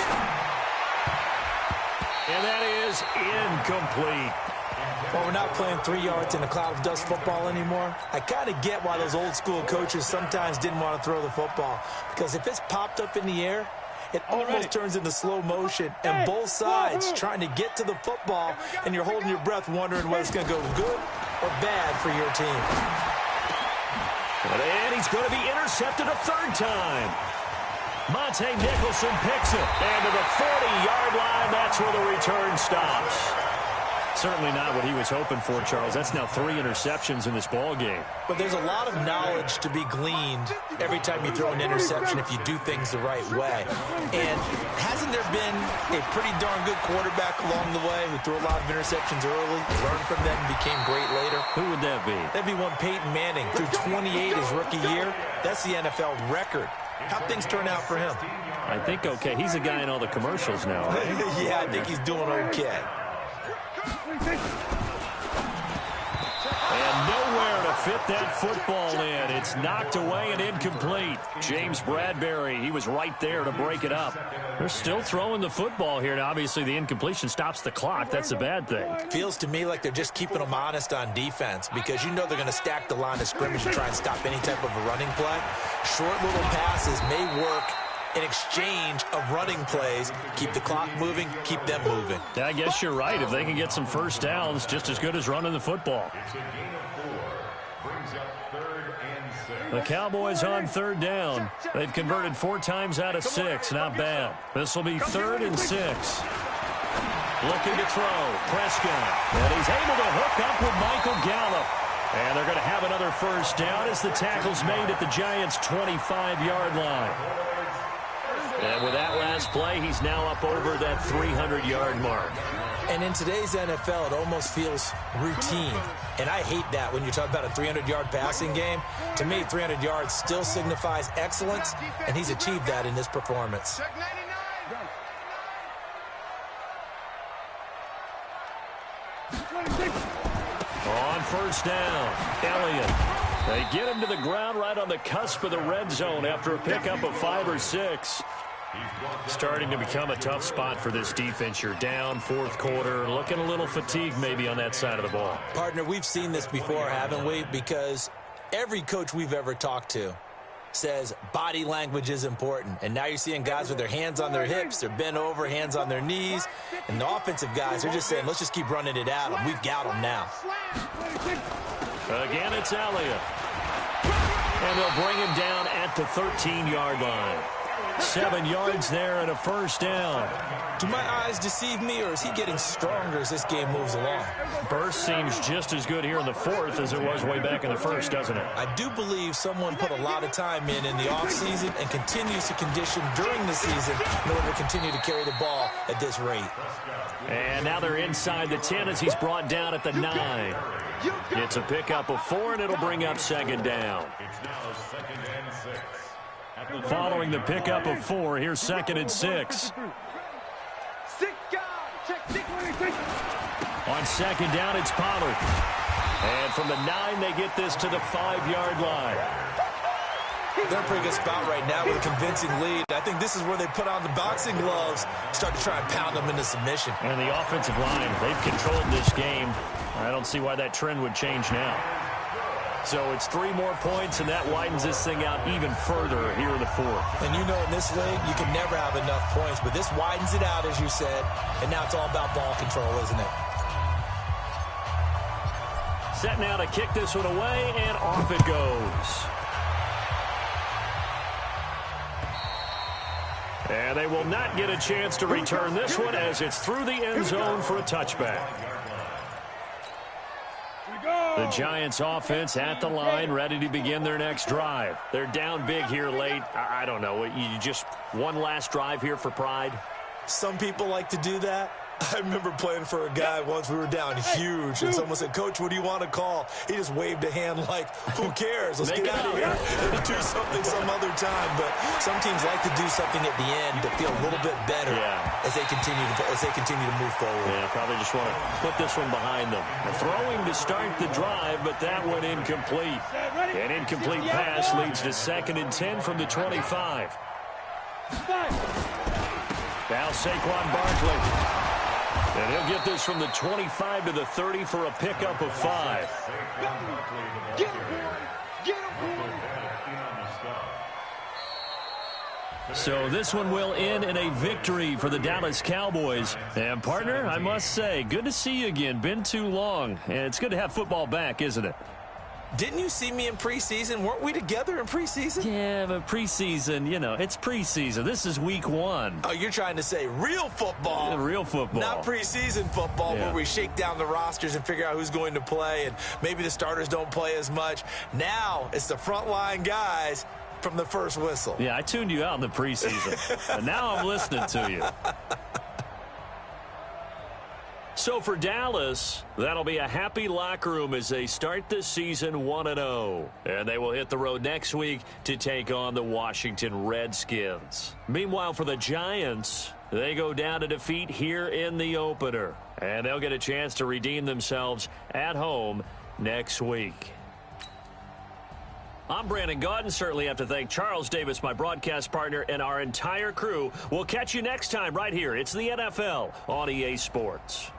And that is incomplete. Well, we're not playing 3 yards in a cloud of dust football anymore. I kind of get why those old school coaches sometimes didn't want to throw the football. Because if it's popped up in the air, it almost turns into slow motion, and both sides trying to get to the football, and you're holding your breath wondering whether it's going to go good or bad for your team. And he's going to be intercepted a 3rd time. Monte Nicholson picks it, and to the 40-yard line, that's where the return stops. Certainly not what he was hoping for, Charles. That's now 3 interceptions in this ball game. But there's a lot of knowledge to be gleaned every time you throw an interception if you do things the right way. And hasn't there been a pretty darn good quarterback along the way who threw a lot of interceptions early, learned from them, and became great later? Who would that be? That'd be one Peyton Manning. Threw 28 his rookie year. That's the NFL record. How'd things turn out for him? I think okay. He's a guy in all the commercials now, right? Yeah, I think he's doing okay. And nowhere to fit that football in. It's knocked away and incomplete. James Bradbury, he was right there to break it up. They're still throwing the football here. Now, obviously, the incompletion stops the clock. That's a bad thing. Feels to me like they're just keeping them honest on defense because you know they're going to stack the line of scrimmage and try and stop any type of a running play. Short little passes may work in exchange of running plays. Keep the clock moving, keep them moving. Yeah, I guess you're right. If they can get some first downs, just as good as running the football. It's a gain of 4. Brings up 3rd and 6. The Cowboys on 3rd down. They've converted 4 times out of 6. Not bad. This will be 3rd and 6. Looking to throw. Prescott. And he's able to hook up with Michael Gallup. And they're going to have another first down as the tackle's made at the Giants' 25-yard line. And with that last play, he's now up over that 300-yard mark. And in today's NFL, it almost feels routine. And I hate that when you talk about a 300-yard passing game. To me, 300 yards still signifies excellence, and he's achieved that in this performance. On first down, Elliott. They get him to the ground right on the cusp of the red zone after a pickup of 5 or 6. Starting to become a tough spot for this defense. You're down 4th quarter, looking a little fatigued maybe on that side of the ball. Partner, we've seen this before, haven't we? Because every coach we've ever talked to says body language is important. And now you're seeing guys with their hands on their hips, they're bent over, hands on their knees. And the offensive guys are just saying, let's just keep running it at them. We've got them now. Again, it's Elliott. And they'll bring him down at the 13-yard line. 7 yards there and a first down. Do my eyes deceive me, or is he getting stronger as this game moves along? Burst seems just as good here in the 4th as it was way back in the 1st, doesn't it? I do believe someone put a lot of time in the offseason and continues to condition during the season in order to continue to carry the ball at this rate. And now they're inside the 10 as he's brought down at the 9. It's a pickup of 4, and it'll bring up 2nd down. It's now 2nd and 6. Following the pickup of 4, here's 2nd and 6. On 2nd down, it's Pollard. And from the 9, they get this to the 5-yard line. They're in a pretty good spot right now with a convincing lead. I think this is where they put on the boxing gloves, start to try and pound them into submission. And the offensive line, they've controlled this game. I don't see why that trend would change now. So it's 3 more points, and that widens this thing out even further here in the 4th. And you know in this league, you can never have enough points, but this widens it out, as you said, and now it's all about ball control, isn't it? Set now to kick this one away, and off it goes. And they will not get a chance to return this one as it's through the end zone for a touchback. The Giants offense at the line, ready to begin their next drive. They're down big here late. I don't know. You just one last drive here for pride? Some people like to do that. I remember playing for a guy once. We were down huge, and someone said, "Coach, what do you want to call?" He just waved a hand like, "Who cares? Let's get out of here and do something some other time." But some teams like to do something at the end to feel a little bit better as they continue to move forward. Yeah, probably just want to put this one behind them. Throwing to start the drive, but that one incomplete. An incomplete pass leads to 2nd and 10 from the 25. Now Saquon Barkley. And he'll get this from the 25 to the 30 for a pickup of 5. Get him, boy. Get him, boy. So this one will end in a victory for the Dallas Cowboys. And, partner, I must say, good to see you again. Been too long. And it's good to have football back, isn't it? Didn't you see me in preseason? Weren't we together in preseason? Yeah, but preseason, it's preseason. This is week 1. Oh, you're trying to say real football. Yeah, real football. Not preseason football where we shake down the rosters and figure out who's going to play, and maybe the starters don't play as much. Now it's the frontline guys from the first whistle. Yeah, I tuned you out in the preseason. And now I'm listening to you. So for Dallas, that'll be a happy locker room as they start this season 1-0. And they will hit the road next week to take on the Washington Redskins. Meanwhile, for the Giants, they go down to defeat here in the opener. And they'll get a chance to redeem themselves at home next week. I'm Brandon Gaudin. Certainly have to thank Charles Davis, my broadcast partner, and our entire crew. We'll catch you next time right here. It's the NFL on EA Sports.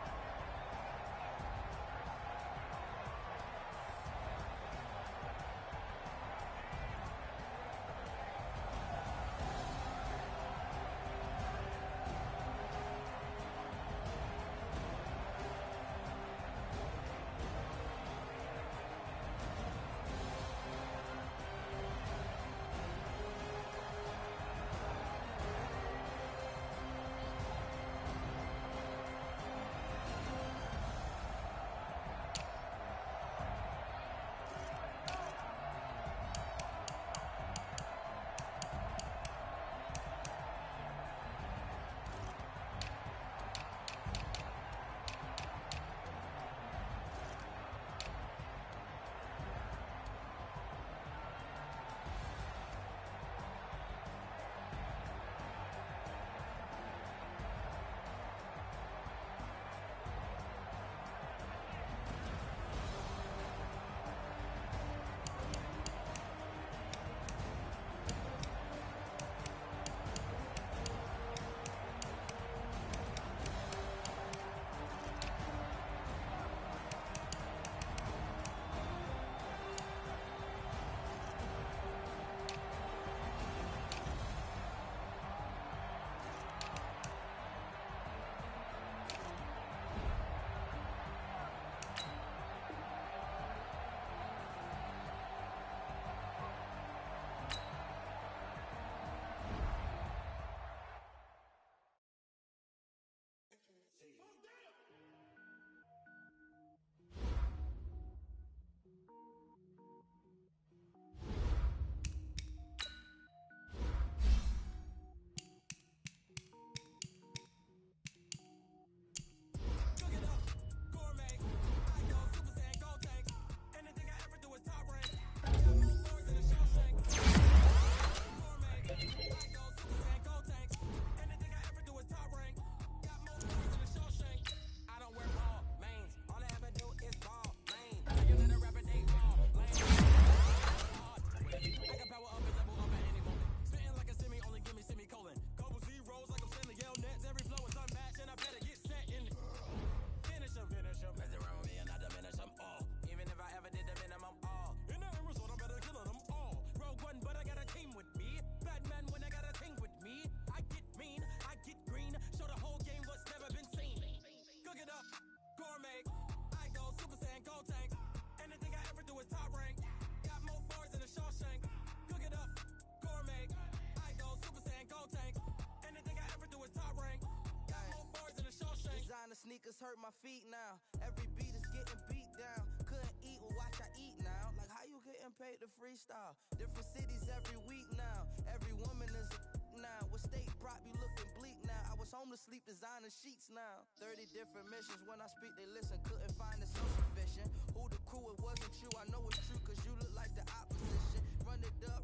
Niggas hurt my feet now. Every beat is getting beat down. Couldn't eat, well watch I eat now. Like how you getting paid to freestyle? Different cities every week now. Every woman is a now. What state prop you looking bleak now? I was home to sleep designing sheets now. 30 different missions. When I speak they listen. Couldn't find it so sufficient. Who the crew, it wasn't you. I know it's true cause you look like the opposition. Run it up,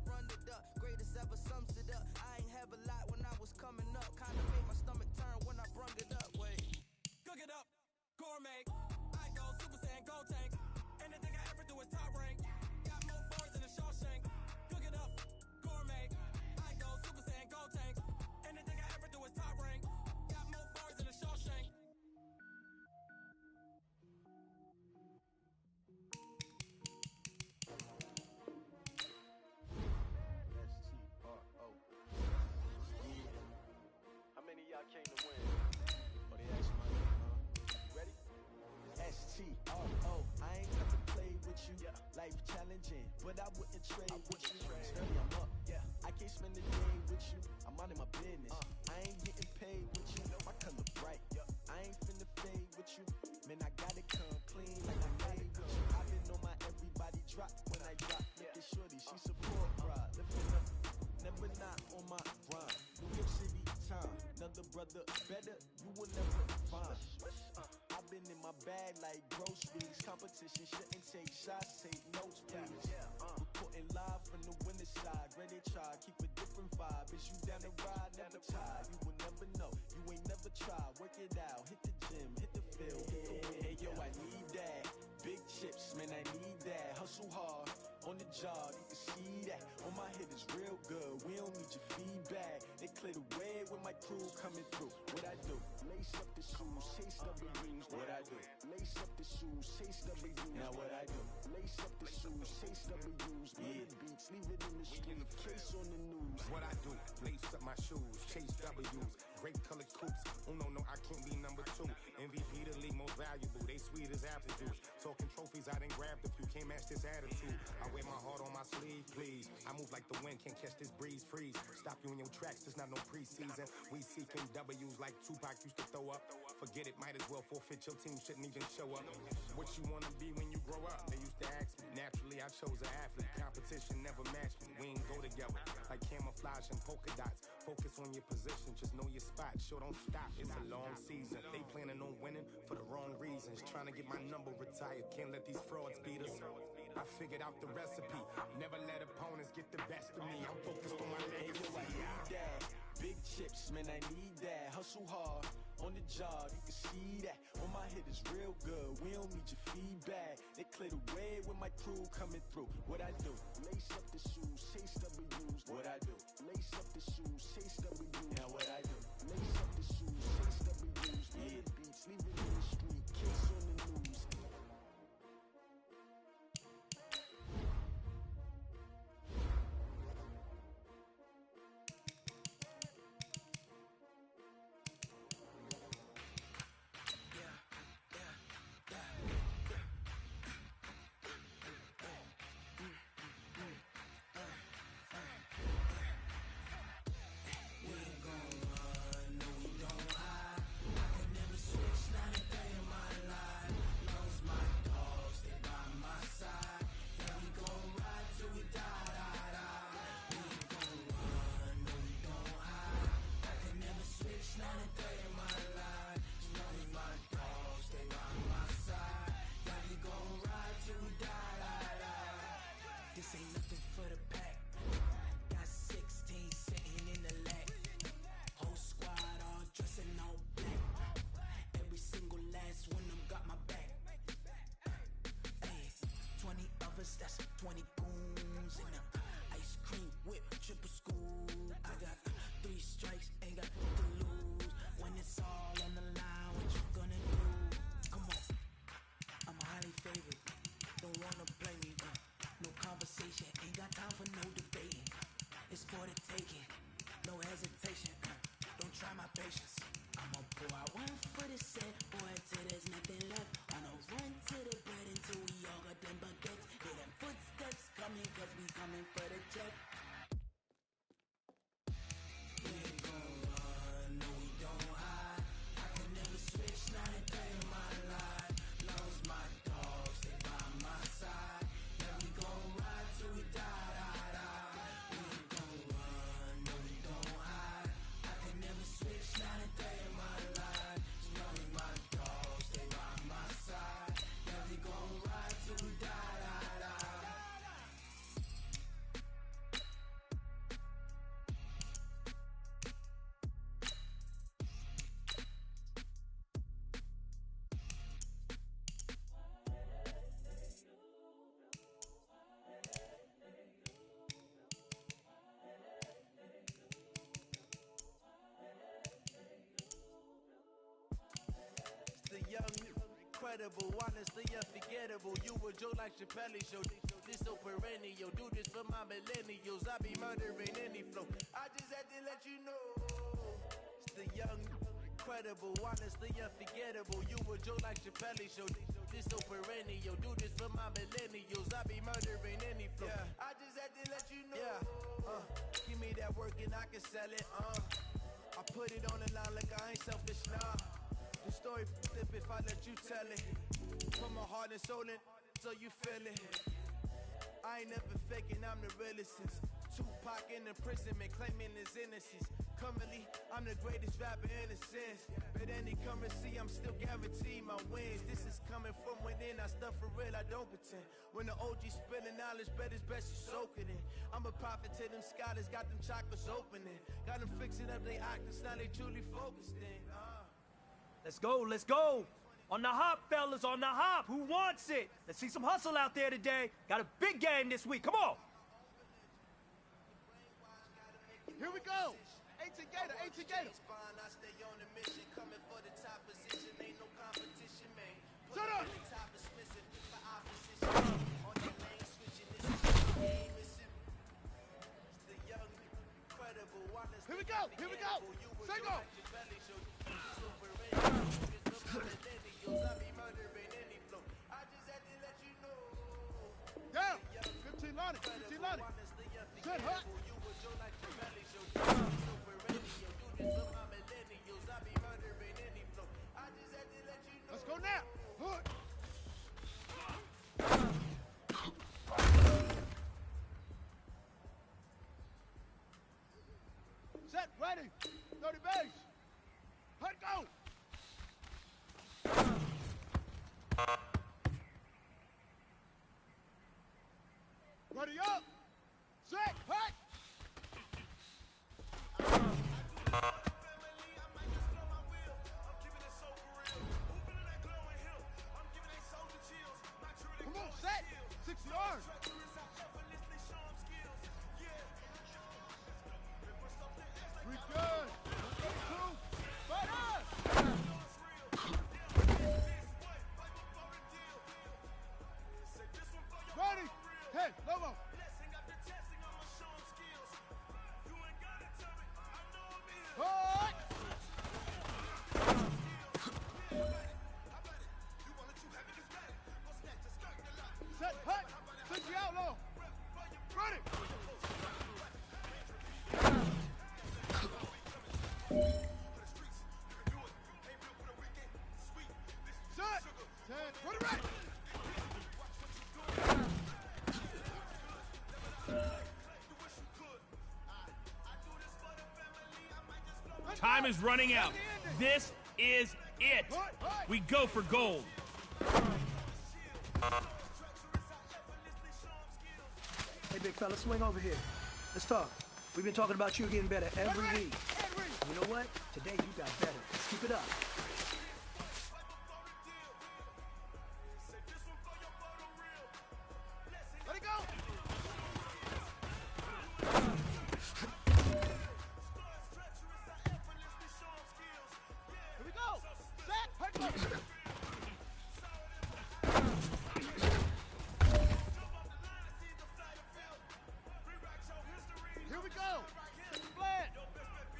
greatest ever sums it up. I ain't have a lot when I was coming up. Kinda made my stomach turn when I brung it up. Wait, cook it up, gourmet. I go Super Saiyan, go tank. Anything I ever do is top rank. Got more bars than a Shawshank. Cook it up, gourmet. I go Super Saiyan, go tank. Anything I ever do is top rank. Got more bars than a Shawshank. How many of y'all came to win? Oh, they asked my name, huh? Ready? S-T-R-O. I ain't got to play with you. Yeah. Life challenging, but I wouldn't trade with you. Early, I'm up. Yeah. I can't spend the day with you. I'm out of my business. I ain't getting paid with you. My color bright. I ain't finna fade with you. Man, I gotta come clean like I made with you. I been on my everybody drop when I drop. Look at shorty, she support pride. Lifting up, never not on my grind. New York City time, another brother better, you will never find. I've been in my bag like groceries. Competition shouldn't take shots, take notes, please. Reporting live from the winner side. Ready to try, keep a different vibe. Is you down the ride, never tired. You will never know, you ain't never tried. Work it out, hit the gym, hit the field, hit the wind. Hey yo, I need that. Big chips, man, I need that. Hustle hard, on the job, you can see that. On my head is real good, we don't need your feedback. They clear the way with my crew coming through. What I do? Lace up the shoes, chase W's. What I do? Lace up the shoes, chase W's. Now what I do? Lace up the shoes, chase W's. Yeah, beats, leave it in the street, case on the news. What I do? Lace up my shoes, chase W's. Great colored coops. Oh no, I can't be number 2. MVP the league most valuable. They sweet as apple juice. Talking trophies, I done grabbed a few. Can't match this attitude. I wear my heart on my sleeve, please. I move like the wind, can't catch this breeze. Freeze. Stop you in your tracks. There's not no preseason. We seeking W's like Tupac used to throw up. Forget it, might as well forfeit. Your team shouldn't even show up. What you wanna be when you grow up? They used to ask me. Naturally, I chose an athlete. Competition never matched me. We ain't go together like camouflage and polka dots. Focus on your position, just know your spot. Sure, don't stop. It's a long season. They planning on winning for the wrong reasons. Trying to get my number retired. Can't let these frauds beat us. I figured out the recipe. Never let opponents get the best of me. I'm focused on my legacy. I need that. Big chips, man, I need that. Hustle hard, on the job, you can see that. On my head is real good, we don't need your feedback. They clear the way with my crew coming through. What I do? Lace up the shoes, chase W's. What I do? Lace up the shoes, chase W's. Now what I do? Lace up the shoes, chase W's. Yeah, beats, leave it in the street, case on the news. This ain't nothing for the pack. Got 16 sitting in the lag. Whole squad all dressing all black. Every single last one of them got my back. Hey, 20 of us, that's 20 goons in the ice cream whip, triple school. I got 3 strikes, ain't got to lose. When it's all on the line, what you gonna do? Come on, I'm highly favored. Don't wanna play me. No conversation, ain't got time for no debating. It's for the taking, no hesitation. Don't try my patience. I'ma pour out one for the set, boy, till there's nothing left. I'ma run to the bread until we all got them baguettes. Hear them footsteps coming, cause we coming for the check. We ain't gon' run, no we don't hide. I can never switch, not a day. incredible, honestly unforgettable. You a joke like Chappelle show. This so perennial, do this for my millennials. I be murdering any flow. I just had to let you know. It's the young, incredible, honestly unforgettable. You a joke like Chappelle show. This so perennial, do this for my millennials. I be murdering any flow. Yeah. I just had to let you know. Yeah. Give me that work and I can sell it. I put it on the line like I ain't selfish, nah. The story flip if I let you tell it. Put my heart and soul in, so you feel it. I ain't never faking, I'm the realest since Tupac in imprisonment, claiming his innocence. Currently, I'm the greatest rapper in a sense. But any currency, I'm still guaranteed my wins. This is coming from within, I stuff for real, I don't pretend. When the OG spilling knowledge, bet it's best you soak it in. I'm a prophet to them scholars, got them chakras opening. Got them fixing up they octaves, now they truly focused in. Let's go, let's go. On the hop, fellas, on the hop. Who wants it? Let's see some hustle out there today. Got a big game this week. Come on. Here we go. 18 Gator, 18 Gator. I stay on the mission, coming for the top position. Ain't no competition, man. Shut up. The top is missing for opposition. On the lane switching, this is the game. It's the young, incredible, honest. Here we go, here we go. Say go. Down. 15 Lonnie, 15 Lonnie. Set hut. Let's go now. Hood. Set, ready. 30 base. Hut, go. Ready up. Set, hut. Come on, set. 6 yards. We good. 32. Fight ready. Hey, Lobo. Hut. Set, hut. 60 outlaw. Ready. Set. 10. Ready, ready. Time is running out. This is it. We go for gold. Hey, big fella, swing over here. Let's talk. We've been talking about you getting better every week. You know what? Today you got better. Let's keep it up. Let it go. Here we go. Set. Hut, go. Here we go. Flat.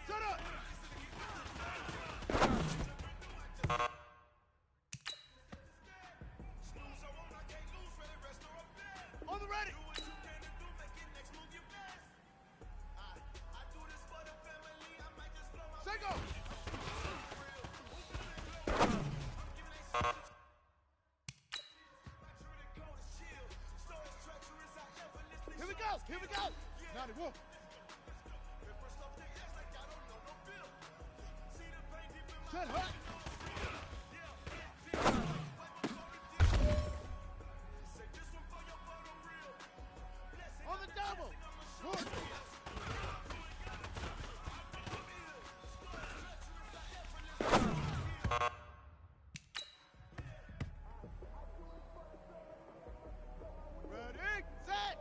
Shut up. On the ready. Say go. Here we go. Here we go. Now they whoop. Set hut. On the double. Hook. Ready, set.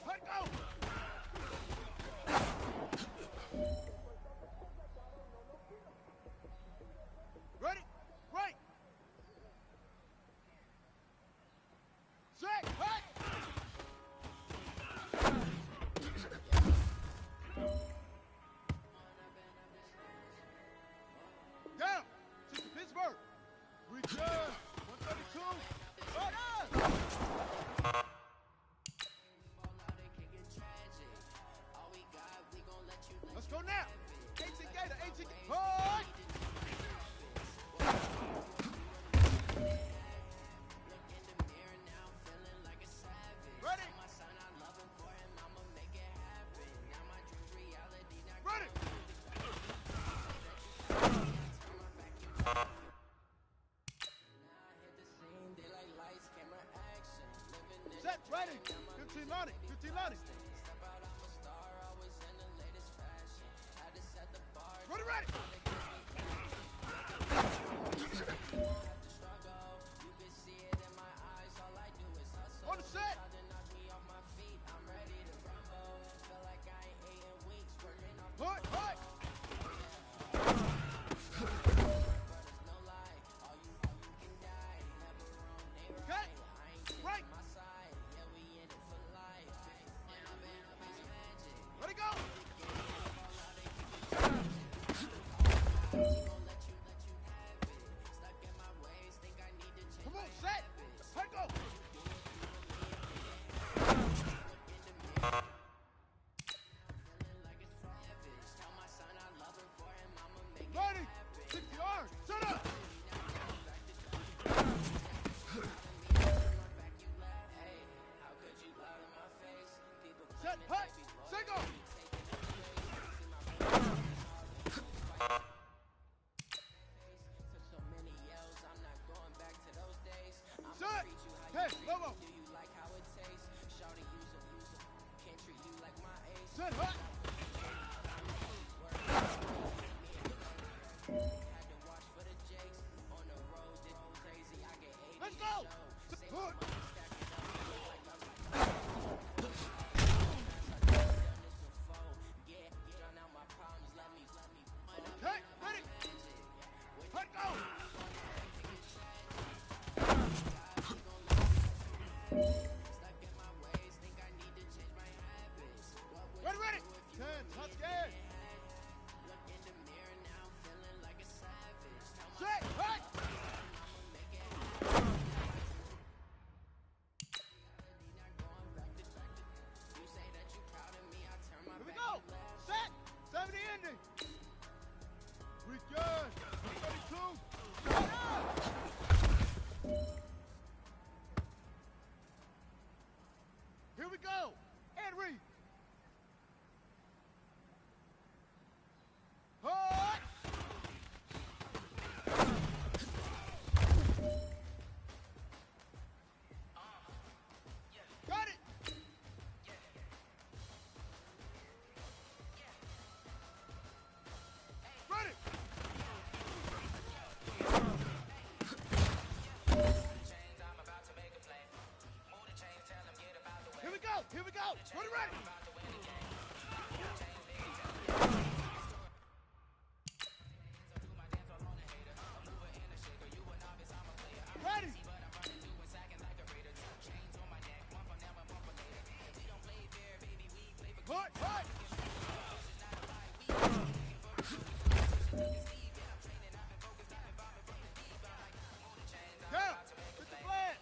Hut, go. T-Lonnie. Ready, ready. On the set. Hut, hut. Okay. Right. Let it go. Come on, set. Let go. Ready. 60 yards. Shut up. Set. Hut. Single. Set. Hey, Lobo. Set. Hut. Let's go. Hut. Hey, ready. Let go. Ready, ready. 10, not scared. Set, right. Here we go. Set. 70 ending. We good. 32. Shut up. Here we go. And read. Hut. Got it. Ready. Here we go. Here we go. Ready, ready. Ready. Hut, hut. Down. Get the flag.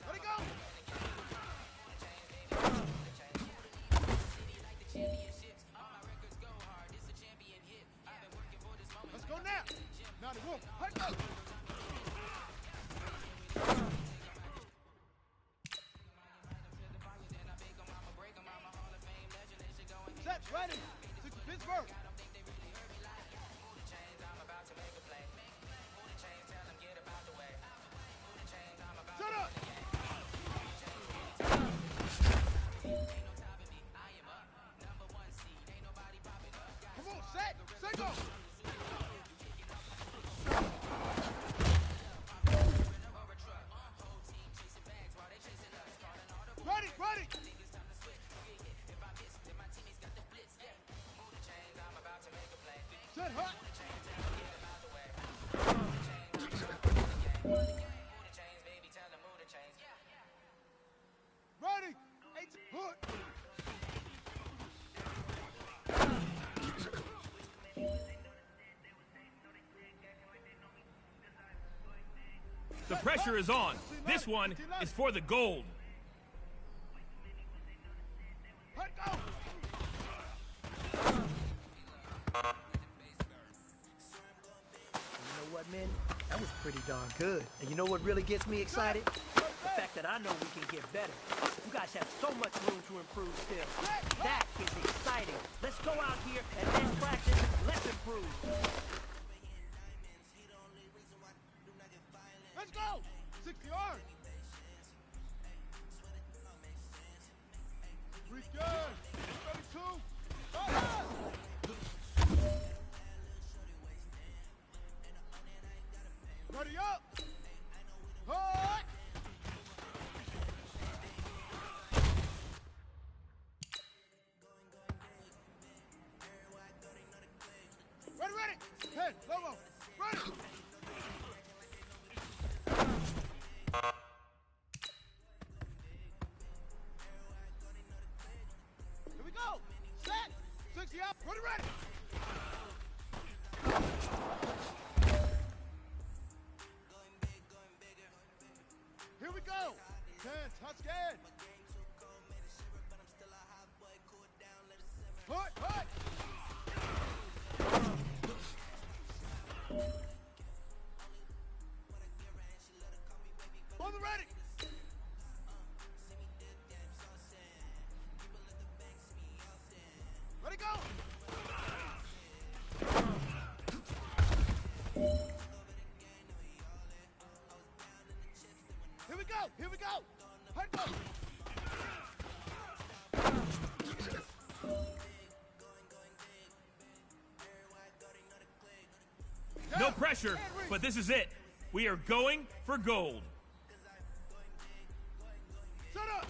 Let it go. Let's go now. Now the room. Let go. Set, ready. Pittsburgh. Shut up. Come on, set. Single. Ready, ready. Set, hut. Ready. 8, hut. The pressure is on. This one is for the gold. Let go. You know what, man? That was pretty darn good. And you know what really gets me excited? The fact that I know we can get better. You guys have so much room to improve still. That is exciting. Let's go out here and let's practice. Let's improve. Let's go. 60 yards. Ready, Lobo. Ready. Here we go. Set. 60 up. Ready, ready. Here we go. 10, touchdown. Hut, hut. On the ready. Ready, go. Here we go. Here we go. Hut, go. No pressure, but this is it. We are going for gold. Shut up.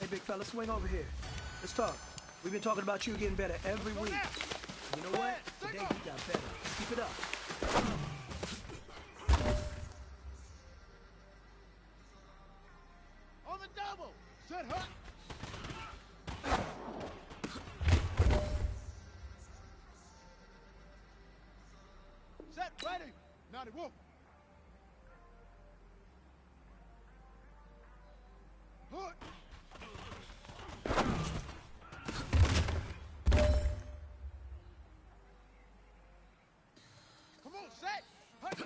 Hey, big fella, swing over here. Let's talk. We've been talking about you getting better every week. You know what? Today you got better. Keep it up. On the double. Set, hut. Set, ready. Naughty wolf. Hut. Come on, set. Hut, go.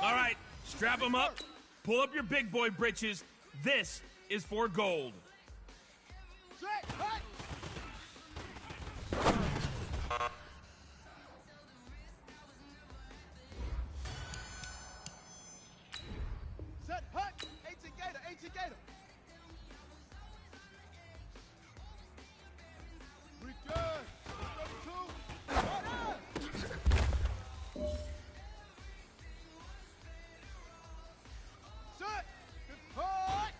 All right, strap them up. Pull up your big boy britches. This is for gold. Set, hut. Set, hut. 18 gator, 18 gator. Return. Number 2. Hut, hut. Set. Hut.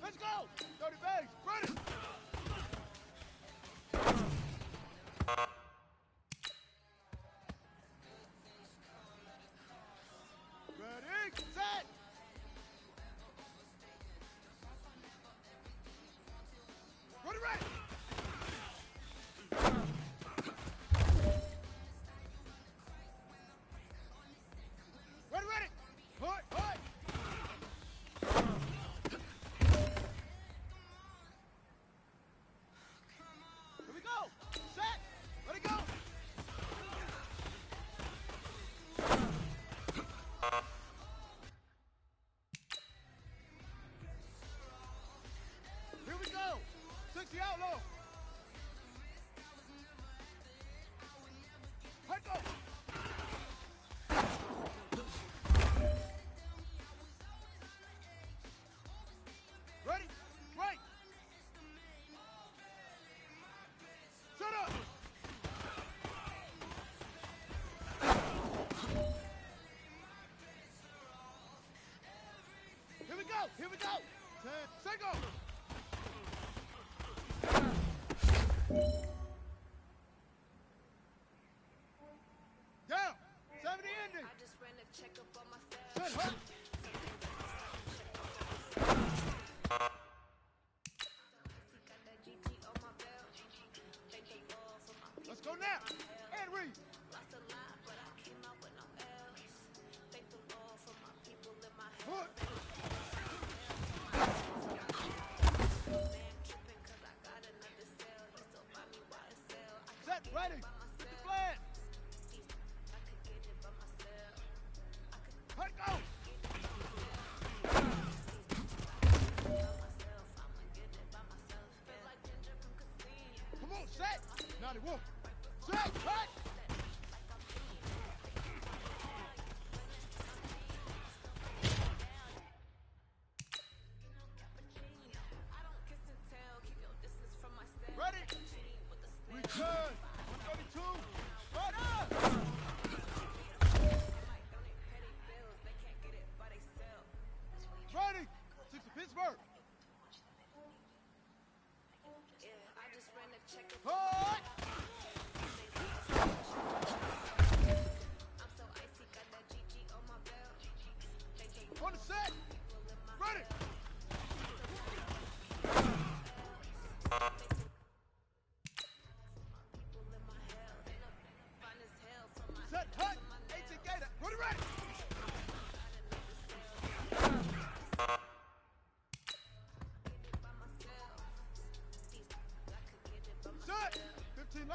Let's go. 30 bags. Ready. Ready, set! Ready, ready! Ready, ready! Hut, hut! Here we go! Set! Ready, go! Here we go! 60 out low! Hut, go! Ready? Right! Shut up! Here we go! Here we go! 10, set, go! Down! 70 ending! I just ran a checkup on myself. Set, hut! Got that GT on my belt. Thank the Lord for my people. Let's go now! And read! Lost a lot, but I came out with no L's. Thank the Lord for my people in my head. Hut! Man tripping 'cause I got another cell. He still buy me while it's sell. I Set, could ready! get it by Get the myself. plan! I could get it by myself. Hut, go! Come on, set! Naughty wolf! Set! Hut! I don't kiss and tell. Keep your distance.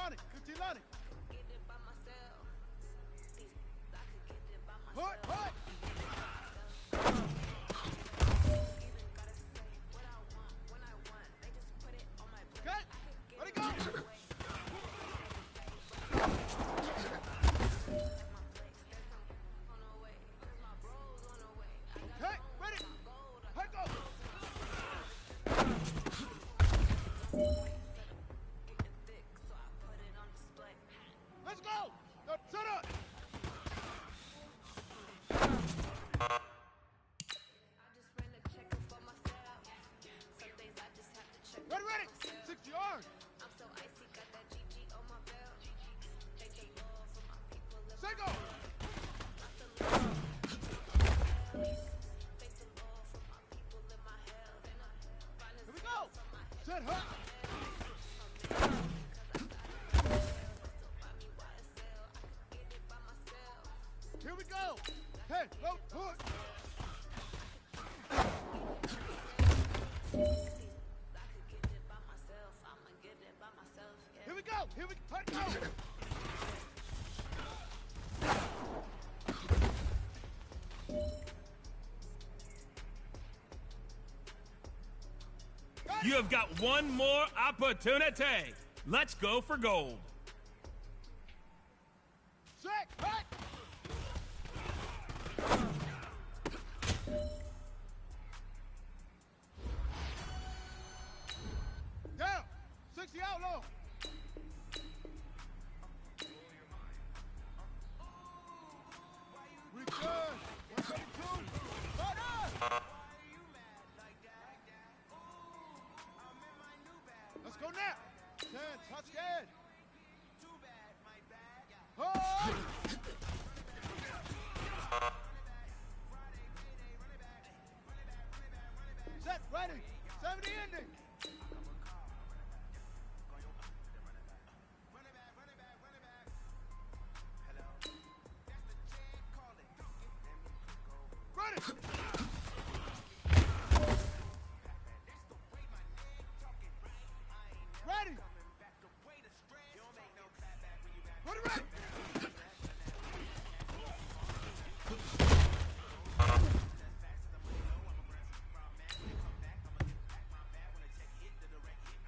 line it. 15 line it. Get it by myself. I could get it by myself. Hut, hut. Even gotta say what I want when I want. They just put it on my plate. Okay, let it go. Okay, ready. Let go. Let's go. Now, set up. Ready, ready. 60 yards. I'm so icy, got that GG on my belt. Thank the Lord for my people. Say go. Thank the Lord for my people in my hell. Here we go. Set hut. Here we go. Hey, low, hook. Here we go. Here we go. You have got one more opportunity. Let's go for gold. Check, hut. Down. 60 outlaw. We good. 132. Right on. Let's go now. 10, touch again. Oh! Set, ready. 70 ending. Ready. Ready. Ready, ready.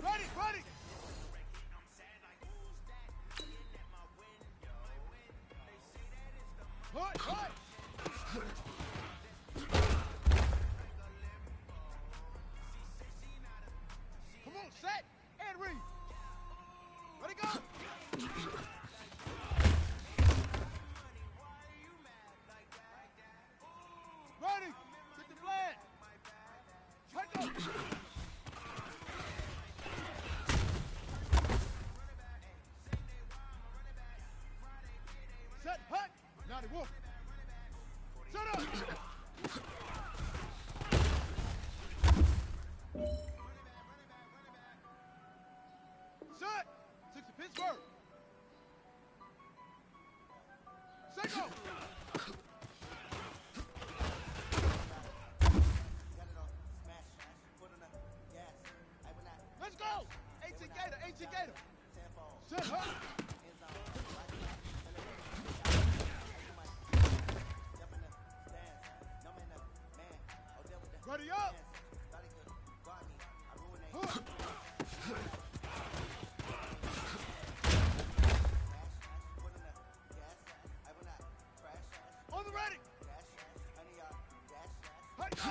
Ready, ready. Hut, hut. Come on, set and read. Ready, go. Ready. Get the flag. Let go. Set, hut. Now they wolf. Set up. Set. 60 Pittsburgh. Set go. Let's go. 18 Gator, 18 Gator. Set up. Ready up. Huh. On the ready. Let go.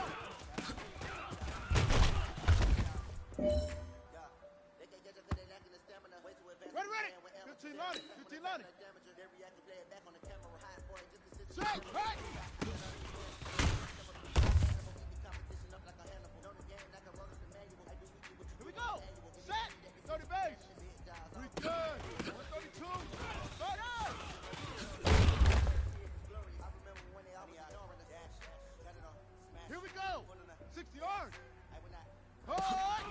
Ready, ready. 15 line it. 15 line it. Check, right. Here we go. Set. 30 base. We good. 132. Right on. Here we go. 60 yards. Hard.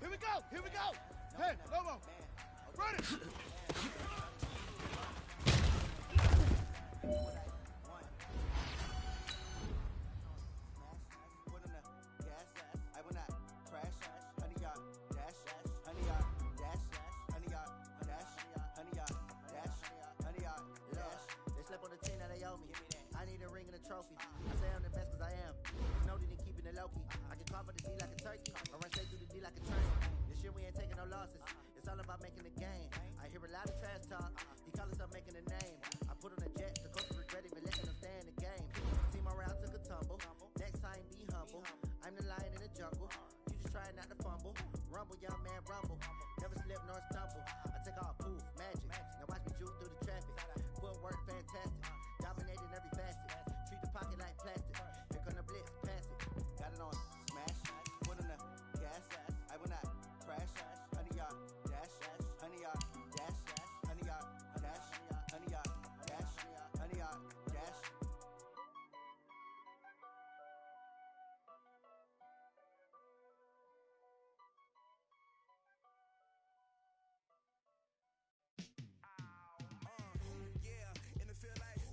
Here we go. Here we go. Hey, Lobo. trophy. I say I'm the best cause I am. You know that they keeping it low-key. I can cover the D like a turkey. I run straight through the D like a train. This year we ain't taking no losses. It's all about making the game. I hear a lot of trash talk. He call himself making a name. I put on a jet. The coach regret even letting him stay in the game. Team around took a tumble. Next time be humble. I'm the lion in the jungle. You just trying not to fumble. Rumble, young man, rumble. Never slip nor stumble. I take off, poof, magic. Now watch me juke through the traffic. Footwork fantastic. Dominating every facet. Treat the pocket like plastic. Here come the blitz, pass it. Got it on smash. Put on the gas. I will not crash. 100-yard dash. 100-yard dash. 100-yard dash. 100-yard dash. 100-yard dash. Yeah, and it feel like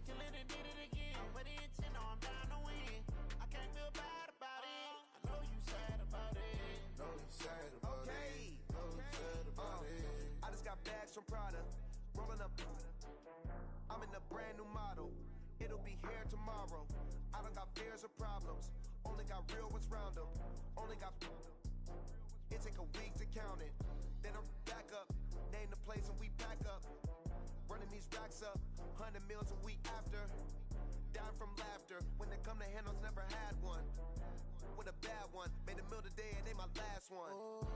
Kill it and did it again. I'm with the intent, no, I'm down to win. I can't feel bad about it. I know you sad about it. Know you sad about it. Know you sad about it. I just got bags from Prada. Rolling up. I'm in a brand new model. It'll be here tomorrow. I don't got fears or problems. Only got real ones round them. Only got. It take a week to count it. Then I'm back up. Name the place and we back up. Running these racks up. 100 meals a week after. Down from laughter. When they come to handles, never had one. With a bad one. Made a meal today and they my last one.